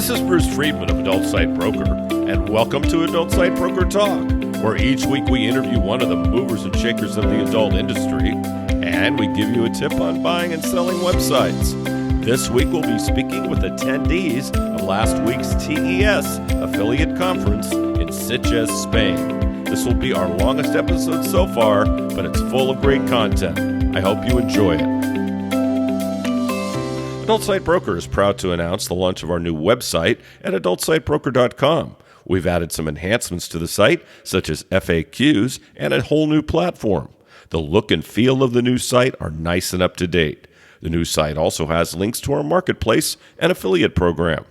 This is Bruce Friedman of Adult Site Broker, and welcome to Adult Site Broker Talk, where each week we interview one of the movers and shakers of the adult industry, and we give you a tip on buying and selling websites. This week we'll be speaking with attendees of last week's TES affiliate conference in Sitges, Spain. This will be our longest episode so far, but it's full of great content. I hope you enjoy it. Adult Site Broker is proud to announce the launch of our new website at adultsitebroker.com. We've added some enhancements to the site, such as FAQs and a whole new platform. The look and feel of the new site are nice and up to date. The new site also has links to our marketplace and affiliate program.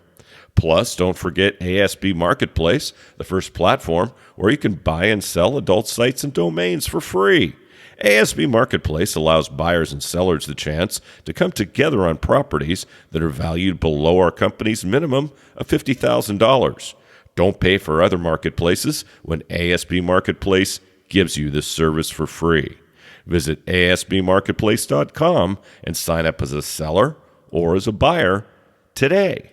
Plus, don't forget ASB Marketplace, the first platform where you can buy and sell adult sites and domains for free. ASB Marketplace allows buyers and sellers the chance to come together on properties that are valued below our company's minimum of $50,000. Don't pay for other marketplaces when ASB Marketplace gives you this service for free. Visit asbmarketplace.com and sign up as a seller or as a buyer today.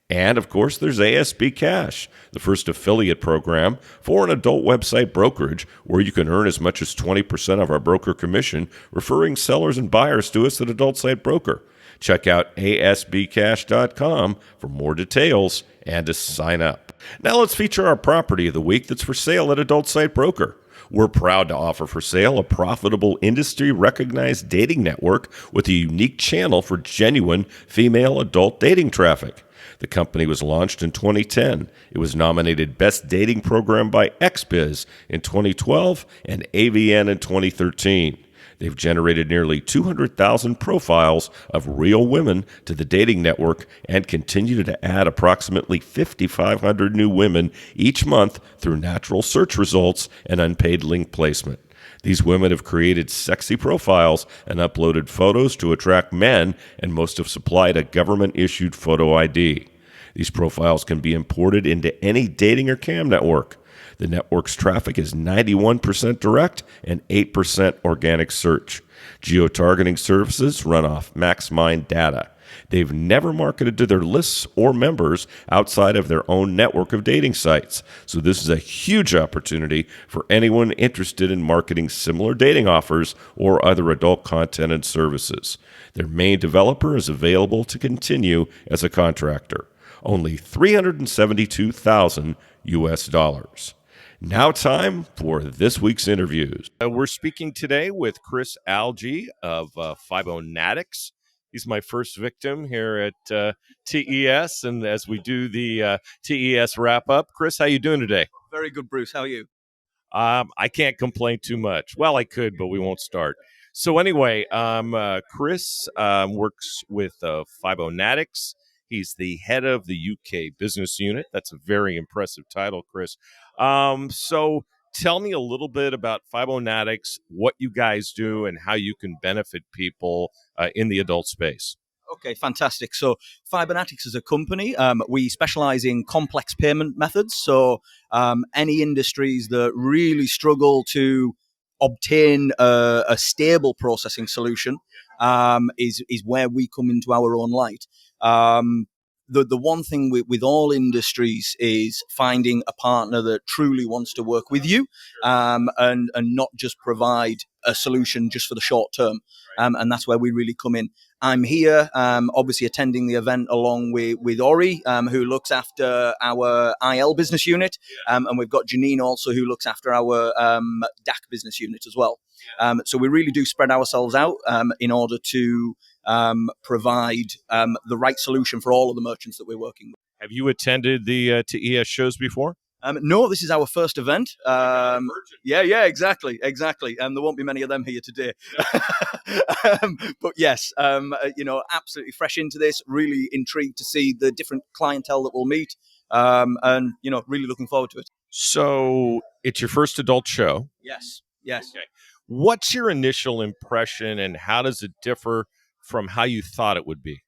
And, of course, there's ASB Cash, the first affiliate program for an adult website brokerage where you can earn as much as 20% of our broker commission referring sellers and buyers to us at Adult Site Broker. Check out asbcash.com for more details and to sign up. Now let's feature our property of the week that's for sale at Adult Site Broker. We're proud to offer for sale a profitable industry-recognized dating network with a unique channel for genuine female adult dating traffic. The company was launched in 2010. It was nominated Best Dating Program by XBiz in 2012 and AVN in 2013. They've generated nearly 200,000 profiles of real women to the dating network and continue to add approximately 5,500 new women each month through natural search results and unpaid link placement. These women have created sexy profiles and uploaded photos to attract men, and most have supplied a government-issued photo ID. These profiles can be imported into any dating or cam network. The network's traffic is 91% direct and 8% organic search. Geo-targeting services run off MaxMind data. They've never marketed to their lists or members outside of their own network of dating sites. So this is a huge opportunity for anyone interested in marketing similar dating offers or other adult content and services. Their main developer is available to continue as a contractor. Only $372,000 US. Now time for this week's interviews. We're speaking today with Chris Alge of Fibonatics. He's my first victim here at TES, and as we do the TES wrap-up. Chris, how you doing today? Very good, Bruce. How are you? I can't complain too much. Well, I could, but we won't start. So anyway, Chris works with Fibonatics. He's the head of the UK business unit. That's a very impressive title, Chris. So tell me a little bit about Fibonatics, what you guys do, and how you can benefit people in the adult space. Okay, fantastic. So Fibonatics is a company. We specialize in complex payment methods. So any industries that really struggle to obtain a stable processing solution is where we come into our own light. The one thing with all industries is finding a partner that truly wants to work with you and not just provide a solution just for the short term. And that's where we really come in. I'm here, obviously attending the event along with Ori, who looks after our IL business unit. And we've got Janine also, who looks after our DAC business unit as well. So we really do spread ourselves out in order to provide the right solution for all of the merchants that we're working with. Have you attended the TES shows before? No, this is our first event. Yeah, exactly. There won't be many of them here today. But yes, absolutely fresh into this, really intrigued to see the different clientele that we'll meet, and, really looking forward to it. So it's your first adult show. Yes. Okay. What's your initial impression, and how does it differ from how you thought it would be?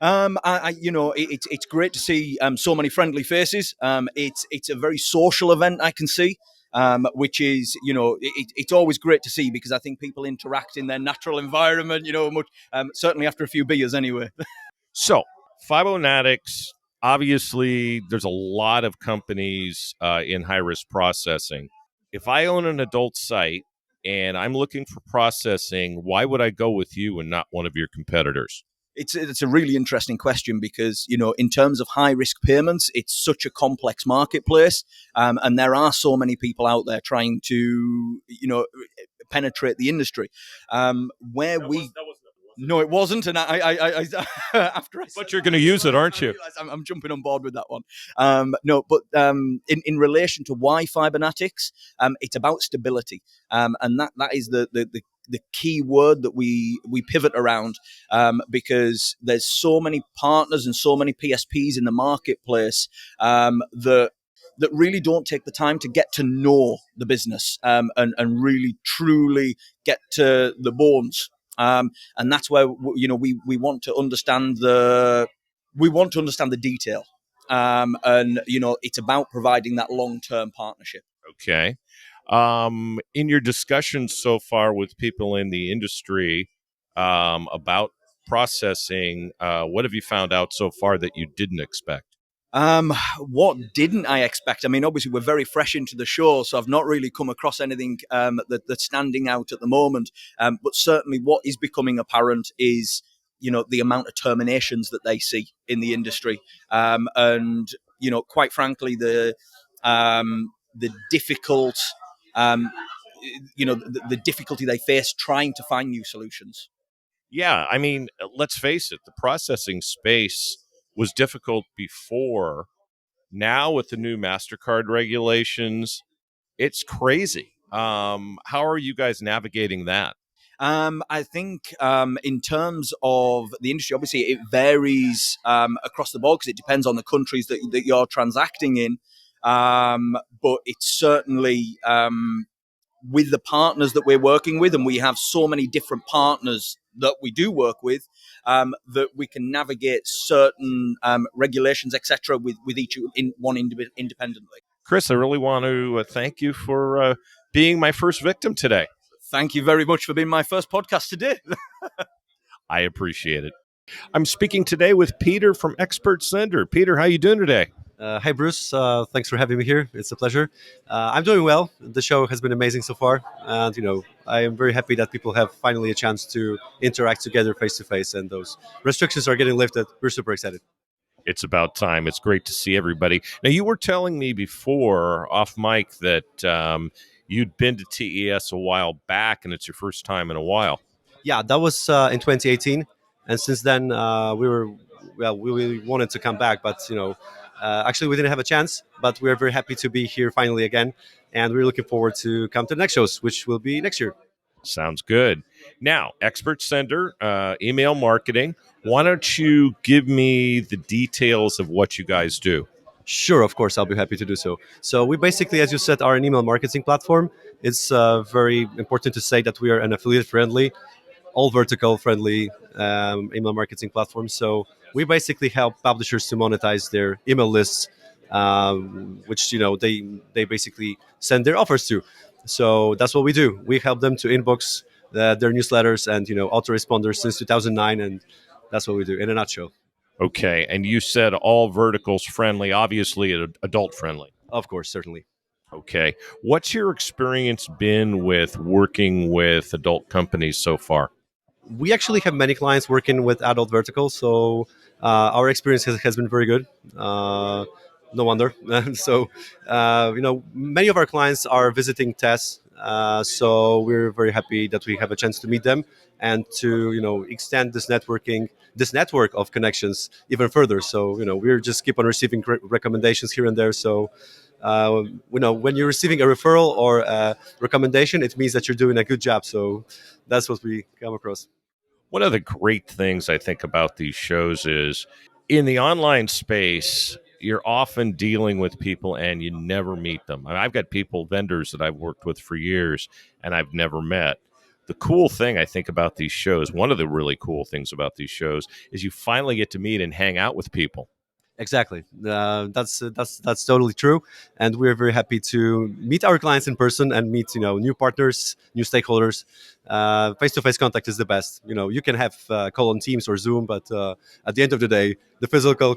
It's great to see so many friendly faces. It's a very social event, I can see, which is, it's always great to see because I think people interact in their natural environment, certainly after a few beers anyway. So, Fibonatics, obviously there's a lot of companies in high risk processing. If I own an adult site and I'm looking for processing, why would I go with you and not one of your competitors? It's a really interesting question because, in terms of high risk payments, it's such a complex marketplace, and there are so many people out there trying to penetrate the industry. Where that we was, that No, it wasn't, and I after I But you're going to use it, aren't you? I'm jumping on board with that one. No, but in relation to why Fibonatics, it's about stability, and that is the key word that we pivot around, because there's so many partners and so many PSPs in the marketplace, that really don't take the time to get to know the business, and really truly get to the bones. And that's where we want to understand the detail, and it's about providing that long-term partnership. Okay. In your discussions so far with people in the industry about processing, what have you found out so far that you didn't expect? What didn't I expect? I mean, obviously, we're very fresh into the show, so I've not really come across anything that's standing out at the moment. But certainly, what is becoming apparent is, the amount of terminations that they see in the industry, and quite frankly, the difficult, the difficulty they face trying to find new solutions. Yeah, I mean, let's face it, the processing space was difficult before. Now, with the new MasterCard regulations, it's crazy. How are you guys navigating that? I think, in terms of the industry, obviously it varies across the board because it depends on the countries that you're transacting in. But it's certainly, with the partners that we're working with, and we have so many different partners that we do work with, that we can navigate certain regulations, etc., with each one independently. Chris, I really want to thank you for being my first victim today. Thank you very much for being my first podcast today. I appreciate it. I'm speaking today with Peter from Expert Sender. Peter, how you doing today? Hi, Bruce. Thanks for having me here. It's a pleasure. I'm doing well. The show has been amazing so far, and I am very happy that people have finally a chance to interact together face to face, and those restrictions are getting lifted. We're super excited. It's about time. It's great to see everybody. Now, you were telling me before off mic that you'd been to TES a while back, and it's your first time in a while. Yeah, that was in 2018, and since then we wanted to come back, but actually we didn't have a chance. But we're very happy to be here finally again, and we're looking forward to come to the next shows, which will be next year. Sounds good. Now, Expert Sender, email marketing. Why don't you give me the details of what you guys do? Sure, of course, I'll be happy to do so. So we basically, as you said, are an email marketing platform. It's very important to say that we are an affiliate-friendly, all vertical-friendly email marketing platform. So we basically help publishers to monetize their email lists, which they basically send their offers to. So that's what we do. We help them to inbox their newsletters and autoresponders since 2009, and that's what we do in a nutshell. Okay, and you said all verticals friendly, obviously adult friendly. Of course, certainly. Okay. What's your experience been with working with adult companies so far? We actually have many clients working with adult verticals, so our experience has been very good. No wonder. So, many of our clients are visiting TES, so we're very happy that we have a chance to meet them and to extend this network of connections even further. So we're just keep on receiving recommendations here and there. So when you're receiving a referral or a recommendation, it means that you're doing a good job. So that's what we come across. One of the great things I think about these shows is in the online space, you're often dealing with people and you never meet them. I've got vendors that I've worked with for years and I've never met. The cool thing I think about these shows, one of the really cool things about these shows, is you finally get to meet and hang out with people. Exactly. That's totally true, and we're very happy to meet our clients in person and meet new partners, new stakeholders. Face-to-face contact is the best. You can have call on Teams or Zoom, but at the end of the day, the physical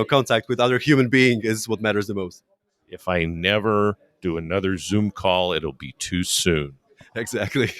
contact with other human being is what matters the most. If I never do another Zoom call, it'll be too soon. Exactly.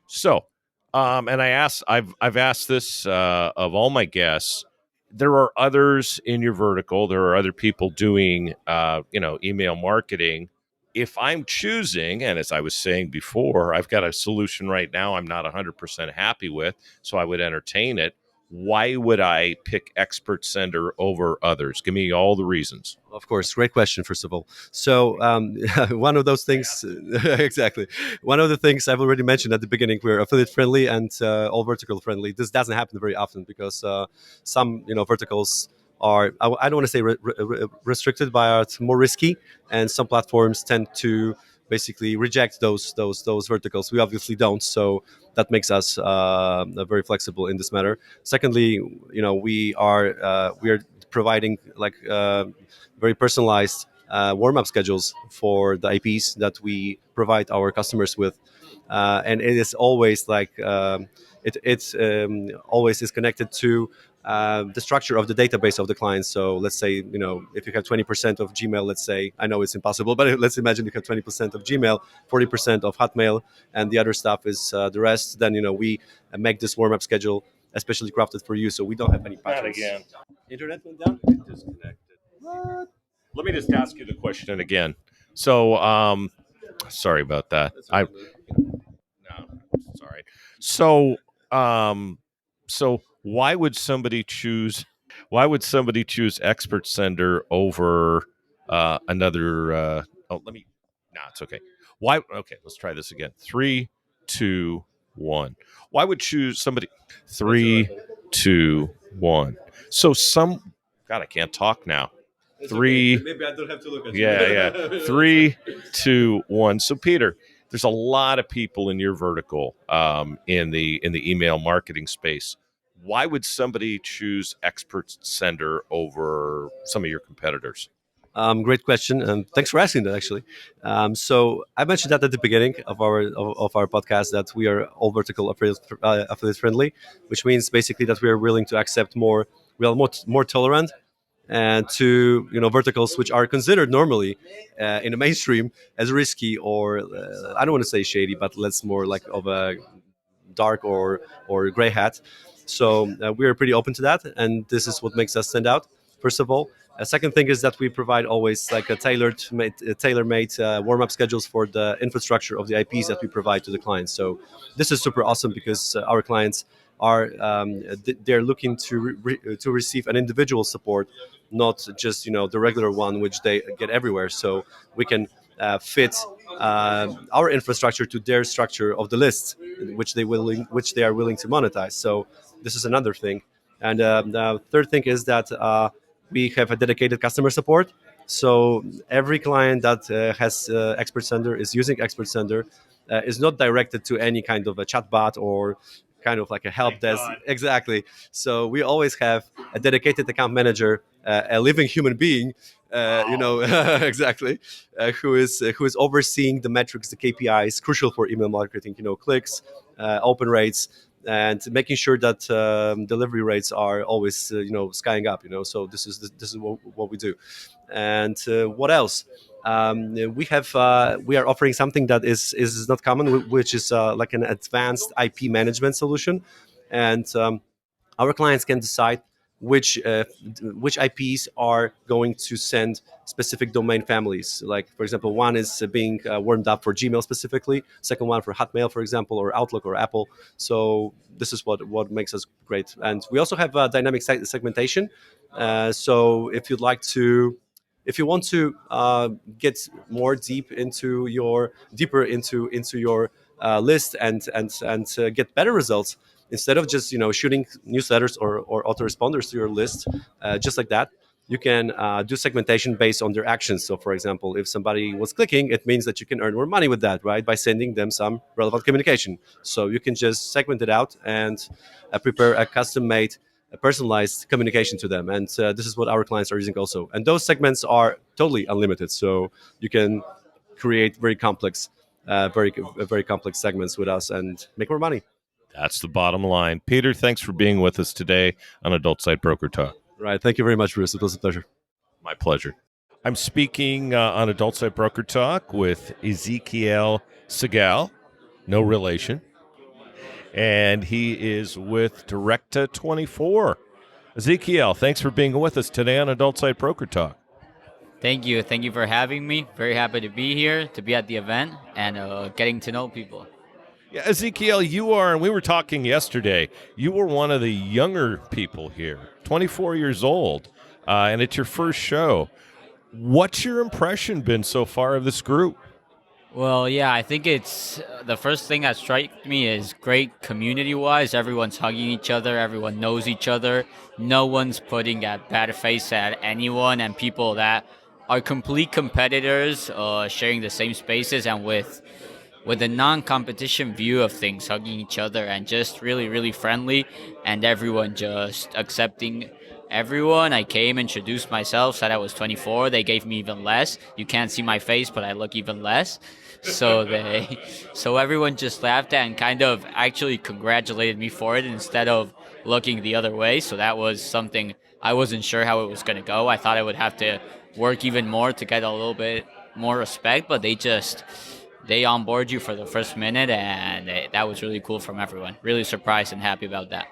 So, and I've asked this of all my guests. There are others in your vertical. There are other people doing, email marketing. If I'm choosing, and as I was saying before, I've got a solution right now I'm not 100% happy with, so I would entertain it. Why would I pick Expert Sender over others? Give me all the reasons. Of course, great question. First of all, so one of those things, exactly. One of the things I've already mentioned at the beginning, we're affiliate friendly and all vertical friendly. This doesn't happen very often because some verticals are I don't want to say restricted, but are more risky, and some platforms tend to basically reject those verticals. We obviously don't, so that makes us very flexible in this matter. Secondly, we are providing like very personalized warm-up schedules for the IPs that we provide our customers with, and it is always like it always is connected to the structure of the database of the client. So let's say if you have 20% of Gmail, let's say, I know it's impossible, but let's imagine you have 20% of Gmail, 40% of Hotmail, and the other stuff is the rest. Then we make this warm-up schedule especially crafted for you, so we don't have any Not patterns. again. Internet went down. Disconnected. Let me just ask you the question again. So, sorry about that. No, it's all right. So, um, so why would somebody choose Expert Sender over another? Let me. No, it's okay. Why? Okay, let's try this again. Three, two, one. Why would choose somebody? Three, two, one. So some. God, I can't talk now. Three. Maybe I don't have to look at you. Yeah. Three, two, one. So Peter, there's a lot of people in your vertical in the email marketing space. Why would somebody choose Expert Sender over some of your competitors? Great question, and thanks for asking that. Actually, so I mentioned that at the beginning of our podcast that we are all vertical affiliate friendly, which means basically that we are willing to accept more. We are more tolerant and to verticals which are considered normally in the mainstream as risky or I don't want to say shady, but let's more like of a dark or gray hat. So we are pretty open to that, and this is what makes us stand out. First of all, a second thing is that we provide always like a tailor-made warm-up schedules for the infrastructure of the IPs that we provide to the clients. So this is super awesome because our clients are they're looking to receive an individual support, not just the regular one which they get everywhere. So we can fit our infrastructure to their structure of the list, which they are willing to monetize. So this is another thing. And the third thing is that we have a dedicated customer support. So every client that has Expert Sender is using Expert Sender is not directed to any kind of a chatbot or kind of like a help desk. Exactly. So we always have a dedicated account manager, a living human being, exactly, who is overseeing the metrics, the KPIs crucial for email marketing. Clicks, open rates, and making sure that delivery rates are always skying up. So this is what we do. And what else? We are offering something that is not common, which is like an advanced IP management solution, and our clients can decide which IPs are going to send specific domain families. Like, for example, one is being warmed up for Gmail specifically, second one for Hotmail, for example, or Outlook or Apple. So this is what makes us great. And we also have dynamic segmentation. So if you want to get more deeper into your list and get better results, instead of just shooting newsletters or autoresponders to your list just like that, you can do segmentation based on their actions. So for example, if somebody was clicking, it means that you can earn more money with that, right, by sending them some relevant communication. So you can just segment it out and prepare a custom made a personalized communication to them. And this is what our clients are using also. And those segments are totally unlimited. So you can create very complex segments with us and make more money. That's the bottom line. Peter, thanks for being with us today on Adult Site Broker Talk. Right. Thank you very much, Bruce. It was a pleasure. My pleasure. I'm speaking on Adult Site Broker Talk with Ezekiel Segal, no relation, and he is with Directa 24. Ezekiel, thanks for being with us today on Adult Site Broker Talk. Thank you. Thank you for having me. Very happy to be here, to be at the event, and getting to know people. Yeah, Ezekiel, you are, and we were talking yesterday, you were one of the younger people here, 24 years old, and it's your first show. What's your impression been so far of this group? Well, yeah, I think it's the first thing that struck me is great community-wise. Everyone's hugging each other. Everyone knows each other. No one's putting a bad face at anyone, and people that are complete competitors sharing the same spaces and with a non-competition view of things, hugging each other and just really, really friendly, and everyone just accepting everyone. I came, introduced myself, said I was 24. They gave me even less. You can't see my face, but I look even less. So everyone just laughed at and kind of actually congratulated me for it instead of looking the other way. So that was something I wasn't sure how it was going to go. I thought I would have to work even more to get a little bit more respect, but they onboard you for the first minute, and that was really cool from everyone. Really surprised and happy about that.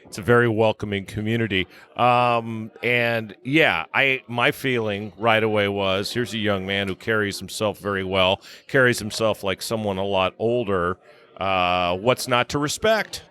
It's a very welcoming community. And yeah, my feeling right away was, here's a young man who carries himself very well, carries himself like someone a lot older. What's not to respect?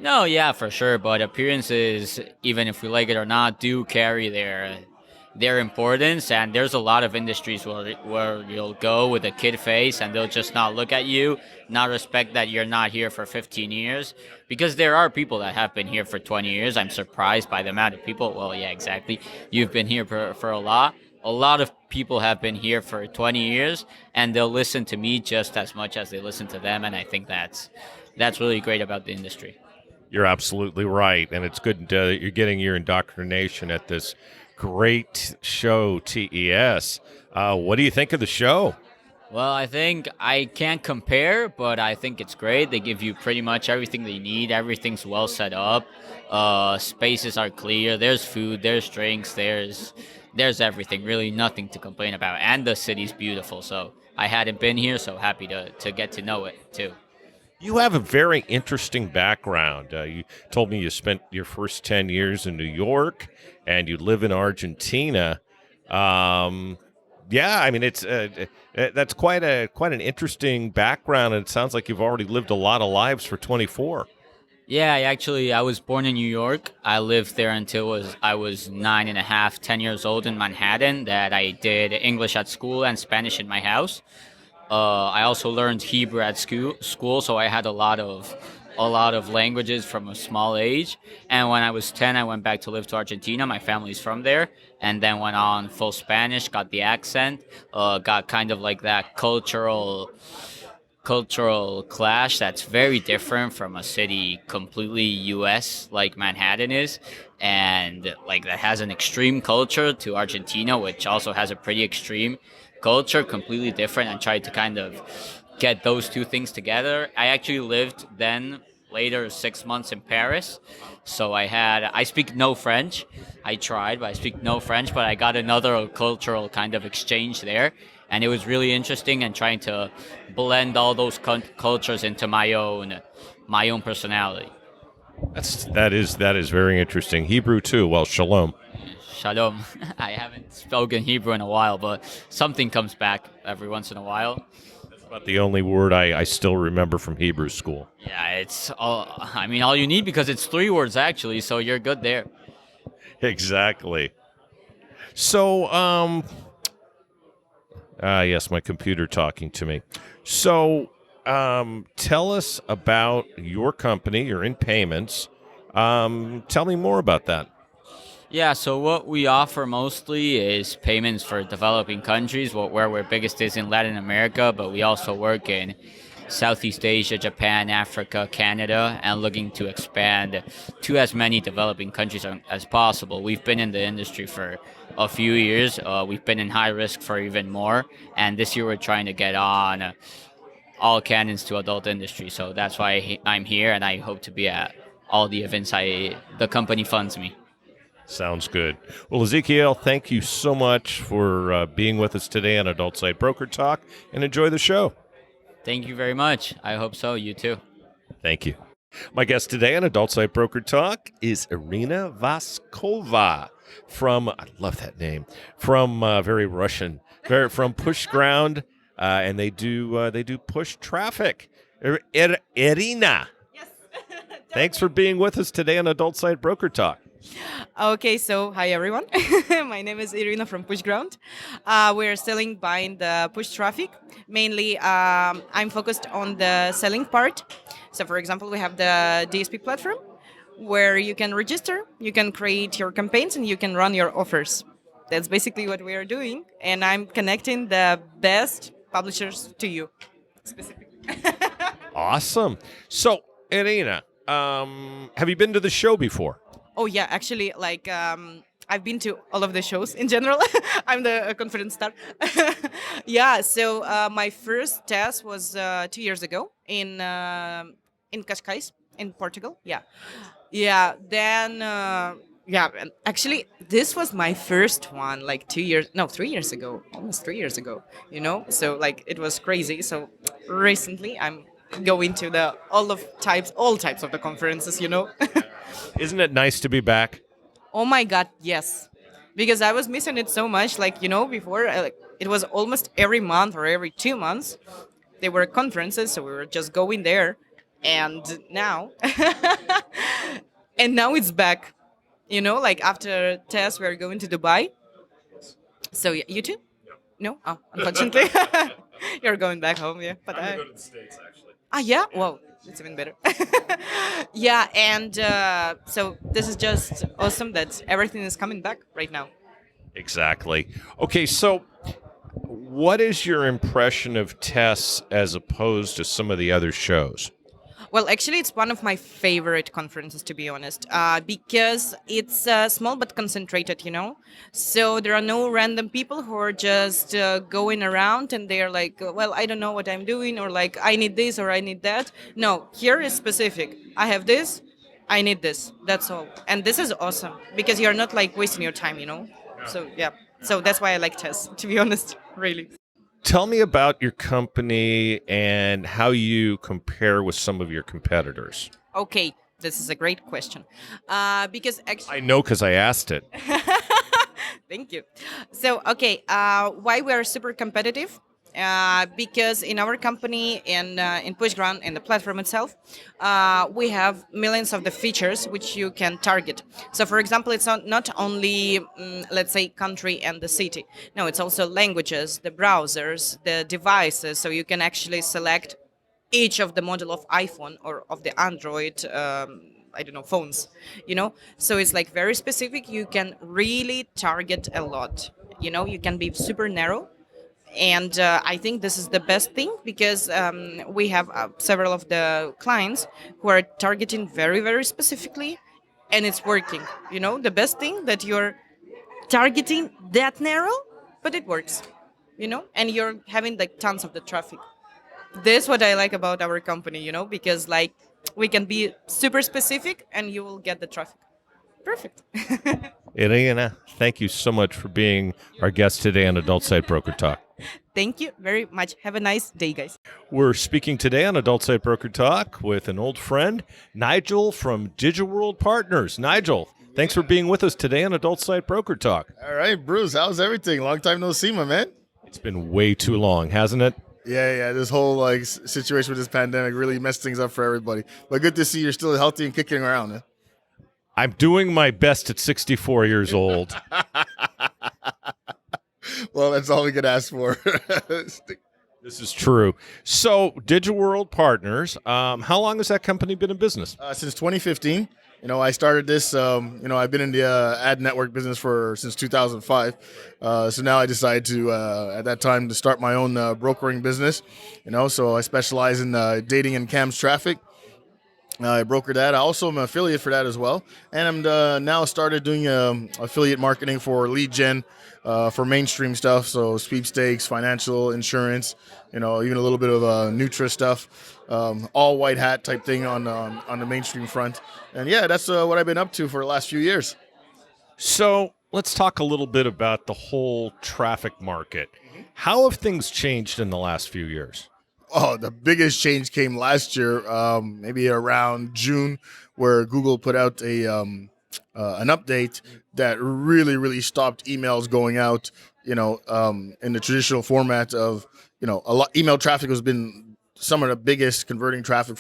No, yeah, for sure. But appearances, even if we like it or not, do carry their importance. And there's a lot of industries where you'll go with a kid face and they'll just not look at you, not respect that you're not here for 15 years. Because there are people that have been here for 20 years. I'm surprised by the amount of people. Well, yeah, exactly. You've been here for a lot. A lot of people have been here for 20 years, and they'll listen to me just as much as they listen to them. And I think that's really great about the industry. You're absolutely right, and it's good that you're getting your indoctrination at this great show, TES. What do you think of the show? Well, I think I can't compare, but I think it's great. They give you pretty much everything they need. Everything's well set up. Spaces are clear. There's food. There's drinks. There's everything. Really, nothing to complain about. And the city's beautiful. So I hadn't been here, so happy to get to know it too. You have a very interesting background. You told me you spent your first 10 years in New York, and you live in Argentina. Yeah, I mean that's quite an interesting background, and it sounds like you've already lived a lot of lives for 24. Yeah, I was born in New York. I lived there until I was 9.5, 10 years old in Manhattan. That I did English at school and Spanish in my house. I also learned Hebrew at school, so I had a lot of languages from a small age. And when I was 10, I went back to live to Argentina. My family's from there, and then went on full Spanish, got the accent, got kind of like that cultural clash that's very different from a city completely US like Manhattan is, and like that has an extreme culture, to Argentina, which also has a pretty extreme culture, completely different, and tried to kind of get those two things together. I actually lived then later 6 months in Paris, so I speak no French. I tried, but I speak no French, but I got another cultural kind of exchange there, and it was really interesting, and trying to blend all those cultures into my own personality. That is very interesting. Hebrew too. Well, shalom. Shalom. I haven't spoken Hebrew in a while, but something comes back every once in a while. That's about the only word I still remember from Hebrew school. Yeah, it's all you need, because it's 3 words actually, so you're good there. Exactly. So, yes, my computer talking to me. So, tell us about your company. You're in payments. Tell me more about that. Yeah, so what we offer mostly is payments for developing countries, where we're biggest is in Latin America, but we also work in Southeast Asia, Japan, Africa, Canada, and looking to expand to as many developing countries as possible. We've been in the industry for a few years. We've been in high risk for even more, and this year we're trying to get on all cannons to adult industry. So that's why I'm here, and I hope to be at all the events the company funds me. Sounds good. Well, Ezekiel, thank you so much for being with us today on Adult Site Broker Talk, and enjoy the show. Thank you very much. I hope so. You too. Thank you. My guest today on Adult Site Broker Talk is Irina Vaskova from, I love that name, from very Russian, from Push Ground, and they do push traffic. Irina, Yes. thanks for being with us today on Adult Site Broker Talk. Okay, so hi everyone. My name is Irina from Pushground. We're selling buying the push traffic. Mainly, I'm focused on the selling part. So, for example, we have the DSP platform where you can register, you can create your campaigns, and you can run your offers. That's basically what we are doing, and I'm connecting the best publishers to you, specifically. Awesome. So, Irina, have you been to the show before? Oh yeah, actually, like I've been to all of the shows in general. I'm the confidence star. Yeah, so my first test was 2 years ago in Cascais in Portugal. Yeah, yeah. Then yeah, and actually, this was my first one, like 2 years, no, 3 years ago, almost 3 years ago. You know, so like it was crazy. So recently, I'm going to all types of the conferences. You know. Isn't it nice to be back? Oh my God, yes. Because I was missing it so much. Like, you know, before, it was almost every month or every 2 months. There were conferences, so we were just going there. And now, and now it's back. You know, like after TES, we're going to Dubai. So, you too? No? Oh, unfortunately. You're going back home, yeah. But I'm going to go to the States, actually. Ah, yeah? Well, it's even better. Yeah, and so this is just awesome that everything is coming back right now. Exactly. Okay, so what is your impression of TES as opposed to some of the other shows? Well, actually, it's one of my favorite conferences, to be honest, because it's small but concentrated, you know? So there are no random people who are just going around and they're like, well, I don't know what I'm doing, or like, I need this or I need that. No, here is specific. I have this, I need this. That's all. And this is awesome because you're not like wasting your time, you know? So, yeah. So that's why I like TES, to be honest, really. Tell me about your company and how you compare with some of your competitors. Okay, this is a great question. Because actually, I know because I asked it. thank you. So, okay, why we are super competitive? Because in our company and in Pushground and the platform itself, we have millions of the features which you can target. So, for example, it's not only, let's say, country and the city. No, it's also languages, the browsers, the devices. So you can actually select each of the model of iPhone or of the Android. I don't know, phones, you know? So it's like very specific. You can really target a lot. You know, you can be super narrow. And I think this is the best thing because we have several of the clients who are targeting very, very specifically, and it's working. You know, the best thing that you're targeting that narrow, but it works. You know, and you're having like tons of the traffic. This is what I like about our company. You know, because like we can be super specific, and you will get the traffic. Perfect. Irina, thank you so much for being our guest today on Adult Site Broker Talk. Thank you very much. Have a nice day, guys. We're speaking today on Adult Site Broker Talk with an old friend, Nigel from DigiWorld Partners. Nigel, thanks for being with us today on Adult Site Broker Talk. All right, Bruce, how's everything? Long time no see, my man. It's been way too long, hasn't it? Yeah, this whole like situation with this pandemic really messed things up for everybody. But good to see you're still healthy and kicking around, man. I'm doing my best at 64 years old. Well, that's all we could ask for. This is true. So, DigiWorld Partners, how long has that company been in business? Since 2015, I started this. I've been in the ad network business since 2005. So now I decided to, at that time, to start my own brokering business. So I specialize in dating and cams traffic. I broker that. I also am an affiliate for that as well, and I'm now started doing affiliate marketing for lead gen, for mainstream stuff. So sweepstakes, financial, insurance, even a little bit of Nutra stuff, all white hat type thing on the mainstream front. And yeah, that's what I've been up to for the last few years. So let's talk a little bit about the whole traffic market. How have things changed in the last few years? Oh, the biggest change came last year, maybe around June, where Google put out an update that really, really stopped emails going out. In the traditional format of, a lot email traffic has been some of the biggest converting traffic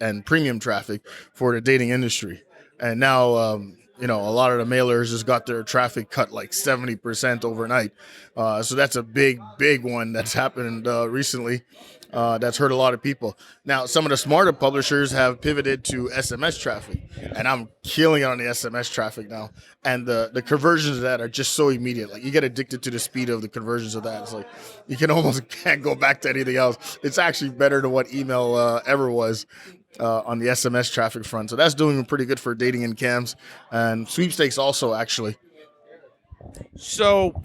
and premium traffic for the dating industry, and now. A lot of the mailers just got their traffic cut like 70% overnight. So that's a big, big one that's happened recently. That's hurt a lot of people. Now, some of the smarter publishers have pivoted to SMS traffic, and I'm killing it on the SMS traffic now. And the conversions of that are just so immediate. Like, you get addicted to the speed of the conversions of that. It's like you can almost can't go back to anything else. It's actually better than what email ever was. On the SMS traffic front. So that's doing pretty good for dating and cams, and sweepstakes also, actually. So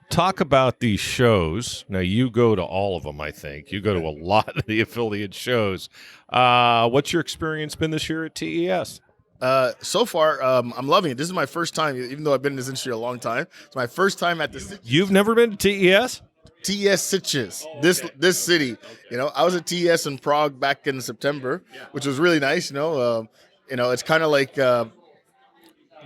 talk about these shows. Now, you go to all of them, I think. You go to a lot of the affiliate shows. What's your experience been this year at TES? So far, I'm loving it. This is my first time, even though I've been in this industry a long time. It's my first time at the You've never been to TES? TES Sitges, this city. I was at TES in Prague back in September, which was really nice. It's kind of like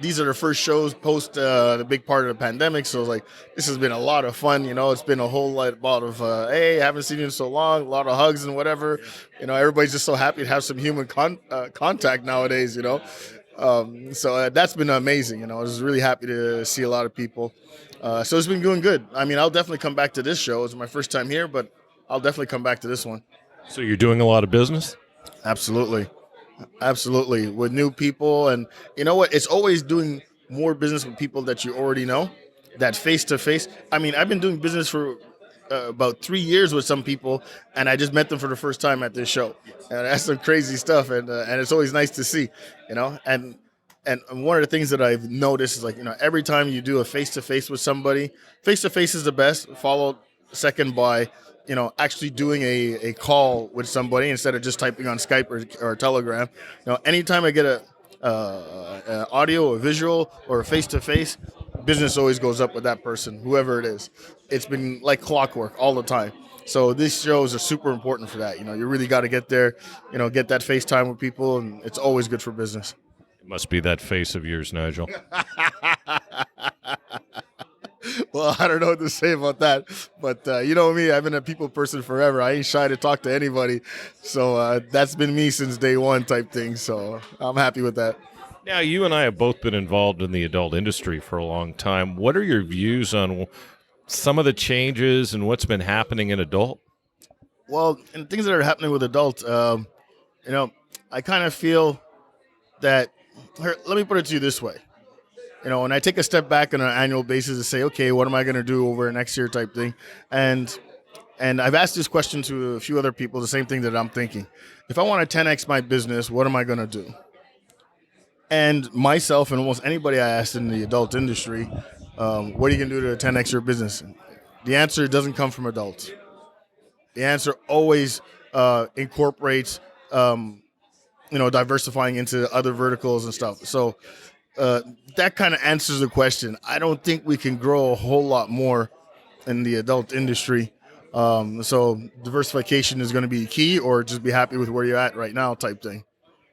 these are the first shows post the big part of the pandemic. So it's like this has been a lot of fun. It's been a whole lot of hey, I haven't seen you in so long. A lot of hugs and whatever. Everybody's just so happy to have some human contact nowadays. So that's been amazing. I was really happy to see a lot of people. So it's been doing good. I mean, I'll definitely come back to this show. It's my first time here, but I'll definitely come back to this one. So you're doing a lot of business? Absolutely. Absolutely. With new people. And you know what? It's always doing more business with people that you already know, that face to face. I mean, I've been doing business for about 3 years with some people, and I just met them for the first time at this show. And that's some crazy stuff. And it's always nice to see, And one of the things that I've noticed is, like, every time you do a face-to-face with somebody, face-to-face is the best, followed second by, actually doing a call with somebody instead of just typing on Skype or Telegram. Anytime I get a audio or visual or a face-to-face, business always goes up with that person, whoever it is. It's been like clockwork all the time. So these shows are super important for that. You really got to get there, get that FaceTime with people, and it's always good for business. Must be that face of yours, Nigel. Well, I don't know what to say about that, but you know me, I've been a people person forever. I ain't shy to talk to anybody, so that's been me since day one type thing, so I'm happy with that. Now, you and I have both been involved in the adult industry for a long time. What are your views on some of the changes and what's been happening in adult? Well, and things that are happening with adult, I kind of feel that, let me put it to you this way. When I take a step back on an annual basis to say, okay, what am I going to do over next year type thing? And I've asked this question to a few other people, the same thing that I'm thinking. If I want to 10X my business, what am I going to do? And myself and almost anybody I asked in the adult industry, what are you going to do to 10X your business? The answer doesn't come from adults. The answer always incorporates, diversifying into other verticals and stuff. So that kind of answers the question. I don't think we can grow a whole lot more in the adult industry. So diversification is going to be key, or just be happy with where you're at right now type thing.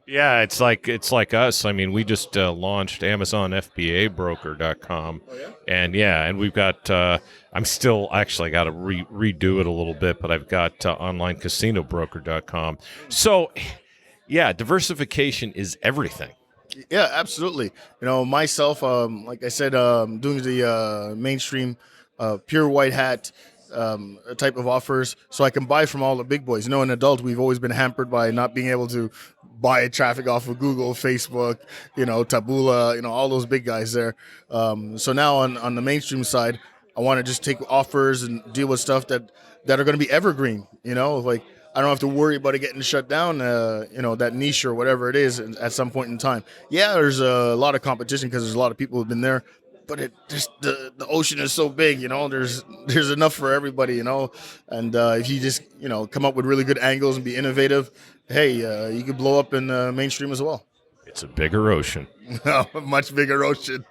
Yeah, it's like us. I mean, we just launched AmazonFBABroker.com. Oh, yeah? And we've got, I'm still actually got to redo it a little bit, but I've got OnlineCasinoBroker.com. So, yeah, diversification is everything. Yeah, absolutely. Myself, like I said, doing the mainstream pure white hat type of offers, so I can buy from all the big boys. In adult, we've always been hampered by not being able to buy traffic off of Google, Facebook, Taboola, all those big guys there. So now on the mainstream side, I want to just take offers and deal with stuff that are going to be evergreen. Like I don't have to worry about it getting shut down. That niche or whatever it is at some point in time. Yeah, there's a lot of competition because there's a lot of people who've been there. But it just the ocean is so big, there's enough for everybody, and if you just come up with really good angles and be innovative, hey, you could blow up in mainstream as well. It's a bigger ocean. Much bigger ocean.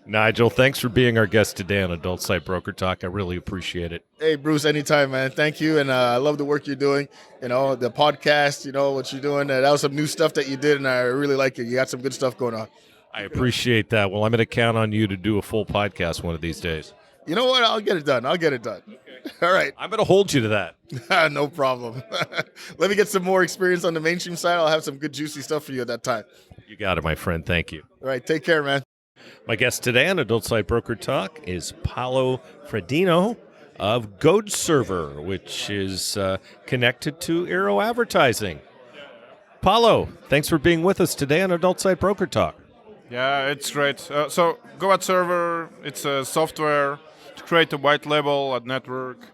Nigel, thanks for being our guest today on Adult Site Broker Talk. I really appreciate it. Hey, Bruce, anytime, man. Thank you, and I love the work you're doing. The podcast, what you're doing. That was some new stuff that you did, and I really like it. You got some good stuff going on. I appreciate that. Well, I'm going to count on you to do a full podcast one of these days. You know what? I'll get it done. Okay. All right. I'm going to hold you to that. No problem. Let me get some more experience on the mainstream side. I'll have some good, juicy stuff for you at that time. You got it, my friend. Thank you. All right. Take care, man. My guest today on Adult Site Broker Talk is Paulo Fredino of Goad Server, which is connected to Aero Advertising. Paulo, thanks for being with us today on Adult Site Broker Talk. Yeah, it's great. So Goad Server, it's a software to create a white label ad network.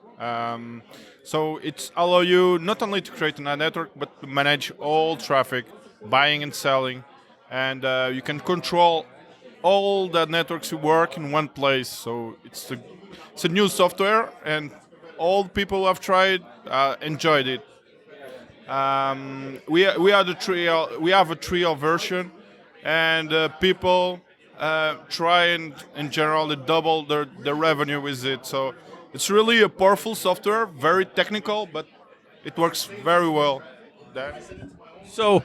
So it's allow you not only to create an ad network, but to manage all traffic, buying and selling, and you can control all the networks you work in one place. So it's a new software, and all people who have tried enjoyed it. We have a trial version. And people try and, in general, they double their revenue with it. So it's really a powerful software, very technical, but it works very well. So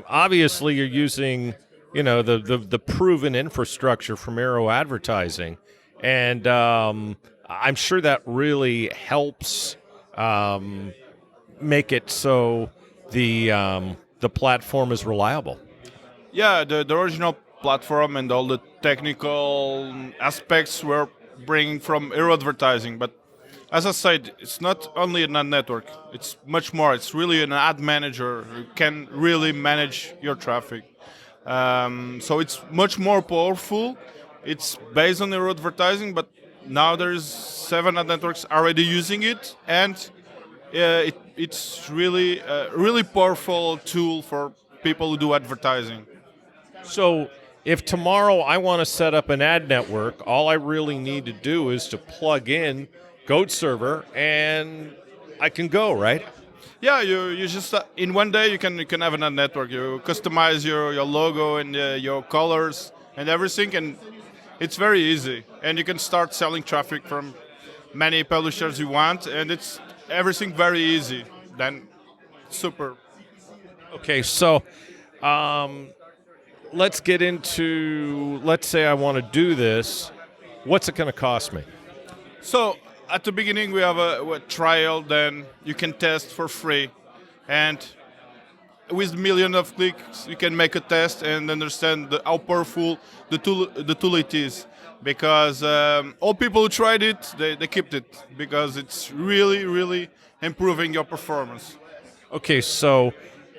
obviously you're using, the proven infrastructure from Aero Advertising, and I'm sure that really helps make it so the platform is reliable. Yeah, the original platform and all the technical aspects were bringing from Aero Advertising. But as I said, it's not only an ad network. It's much more. It's really an ad manager who can really manage your traffic. So it's much more powerful. It's based on Aero Advertising, but now there's 7 ad networks already using it, and it's really a really powerful tool for people who do advertising. So if tomorrow I want to set up an ad network, all I really need to do is to plug in Goad Server, and I can go, right? Yeah, you just in one day you can have an ad network. You customize your logo and your colors and everything, and it's very easy. And you can start selling traffic from many publishers you want, and it's everything very easy. Then super. Okay, so let's get into, let's say I want to do this. What's it going to cost me? So at the beginning we have a trial, then you can test for free. And with millions of clicks, you can make a test and understand how powerful the tool it is. Because all people who tried it, they kept it. Because it's really, really improving your performance. Okay, so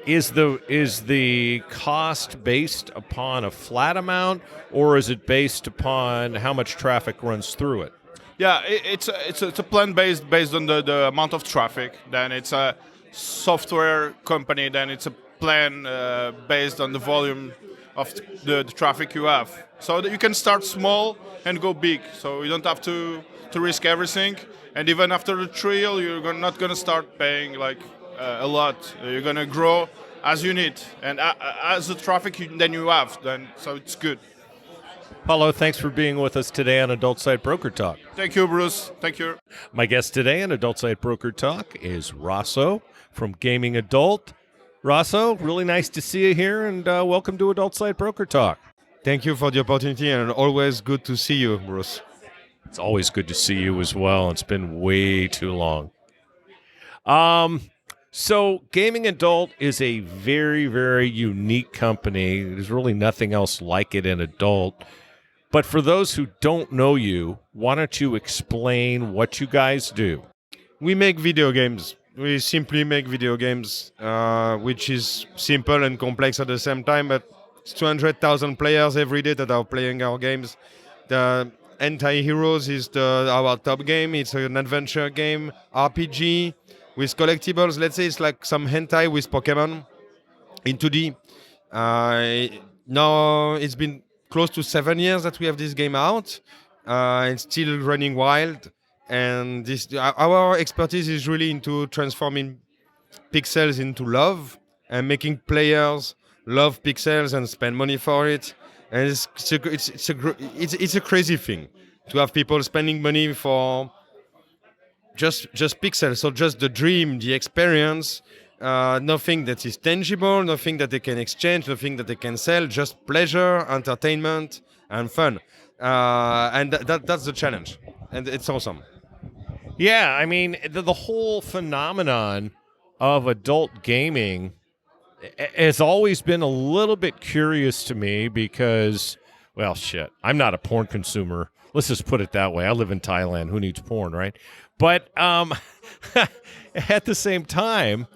is the cost based upon a flat amount, or is it based upon how much traffic runs through it? Yeah, it's a plan based on the amount of traffic. Then it's a software company. Then it's a plan based on the volume of the traffic you have. So that you can start small and go big. So you don't have to risk everything. And even after the trial, you're not going to start paying like a lot. You're going to grow as you need, and as the traffic then you have, so it's good. Paulo, thanks for being with us today on Adult Site Broker Talk. Thank you, Bruce. Thank you. My guest today on Adult Site Broker Talk is Rosso from Gaming Adult. Rosso, really nice to see you here, and welcome to Adult Site Broker Talk. Thank you for the opportunity, and always good to see you, Bruce. It's always good to see you as well. It's been way too long. So Gaming Adult is a very, very unique company. There's really nothing else like it in adult. But for those who don't know you, why don't you explain what you guys do? We make video games. We simply make video games, which is simple and complex at the same time. But it's 200,000 players every day that are playing our games. The Anti-Heroes is our top game. It's an adventure game, RPG with collectibles. Let's say it's like some hentai with Pokemon in 2D. Now it's been close to 7 years that we have this game out. It's still running wild, and our expertise is really into transforming pixels into love and making players love pixels and spend money for it. And it's a crazy thing to have people spending money for just pixels, so just the dream, the experience, nothing that is tangible, nothing that they can exchange, nothing that they can sell, just pleasure, entertainment, and fun. And that's the challenge, and it's awesome. Yeah, I mean, the whole phenomenon of adult gaming has always been a little bit curious to me because, well, shit, I'm not a porn consumer. Let's just put it that way. I live in Thailand. Who needs porn, right? But at the same time,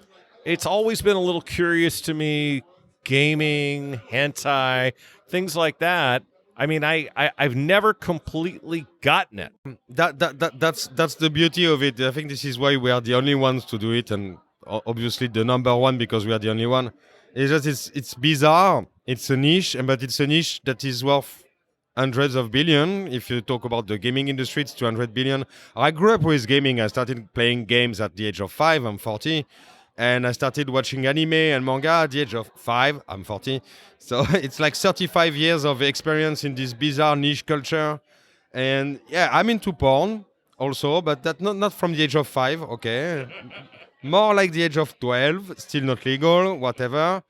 it's always been a little curious to me, gaming, hentai, things like that. I mean, I've never completely gotten it. That's the beauty of it. I think this is why we are the only ones to do it, and obviously the number one because we are the only one. It's just it's bizarre. It's a niche, but it's a niche that is worth hundreds of billion. If you talk about the gaming industry, it's 200 billion. I grew up with gaming. I started playing games at the age of 5. I'm 40. And I started watching anime and manga at the age of 5. I'm 40. So it's like 35 years of experience in this bizarre niche culture. And yeah, I'm into porn also, but that not from the age of 5, okay. More like the age of 12, still not legal, whatever.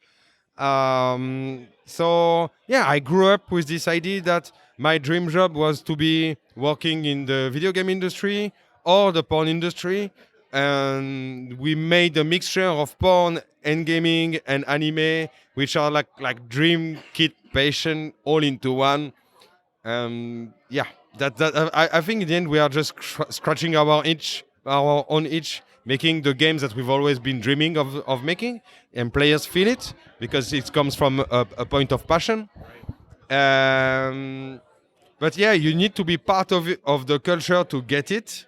So yeah, I grew up with this idea that my dream job was to be working in the video game industry or the porn industry, and we made a mixture of porn and gaming and anime, which are like dream kid passion all into one. Yeah, I think in the end we are just scratching our own itch, making the games that we've always been dreaming of making, and players feel it because it comes from a point of passion. But yeah, you need to be part of the culture to get it,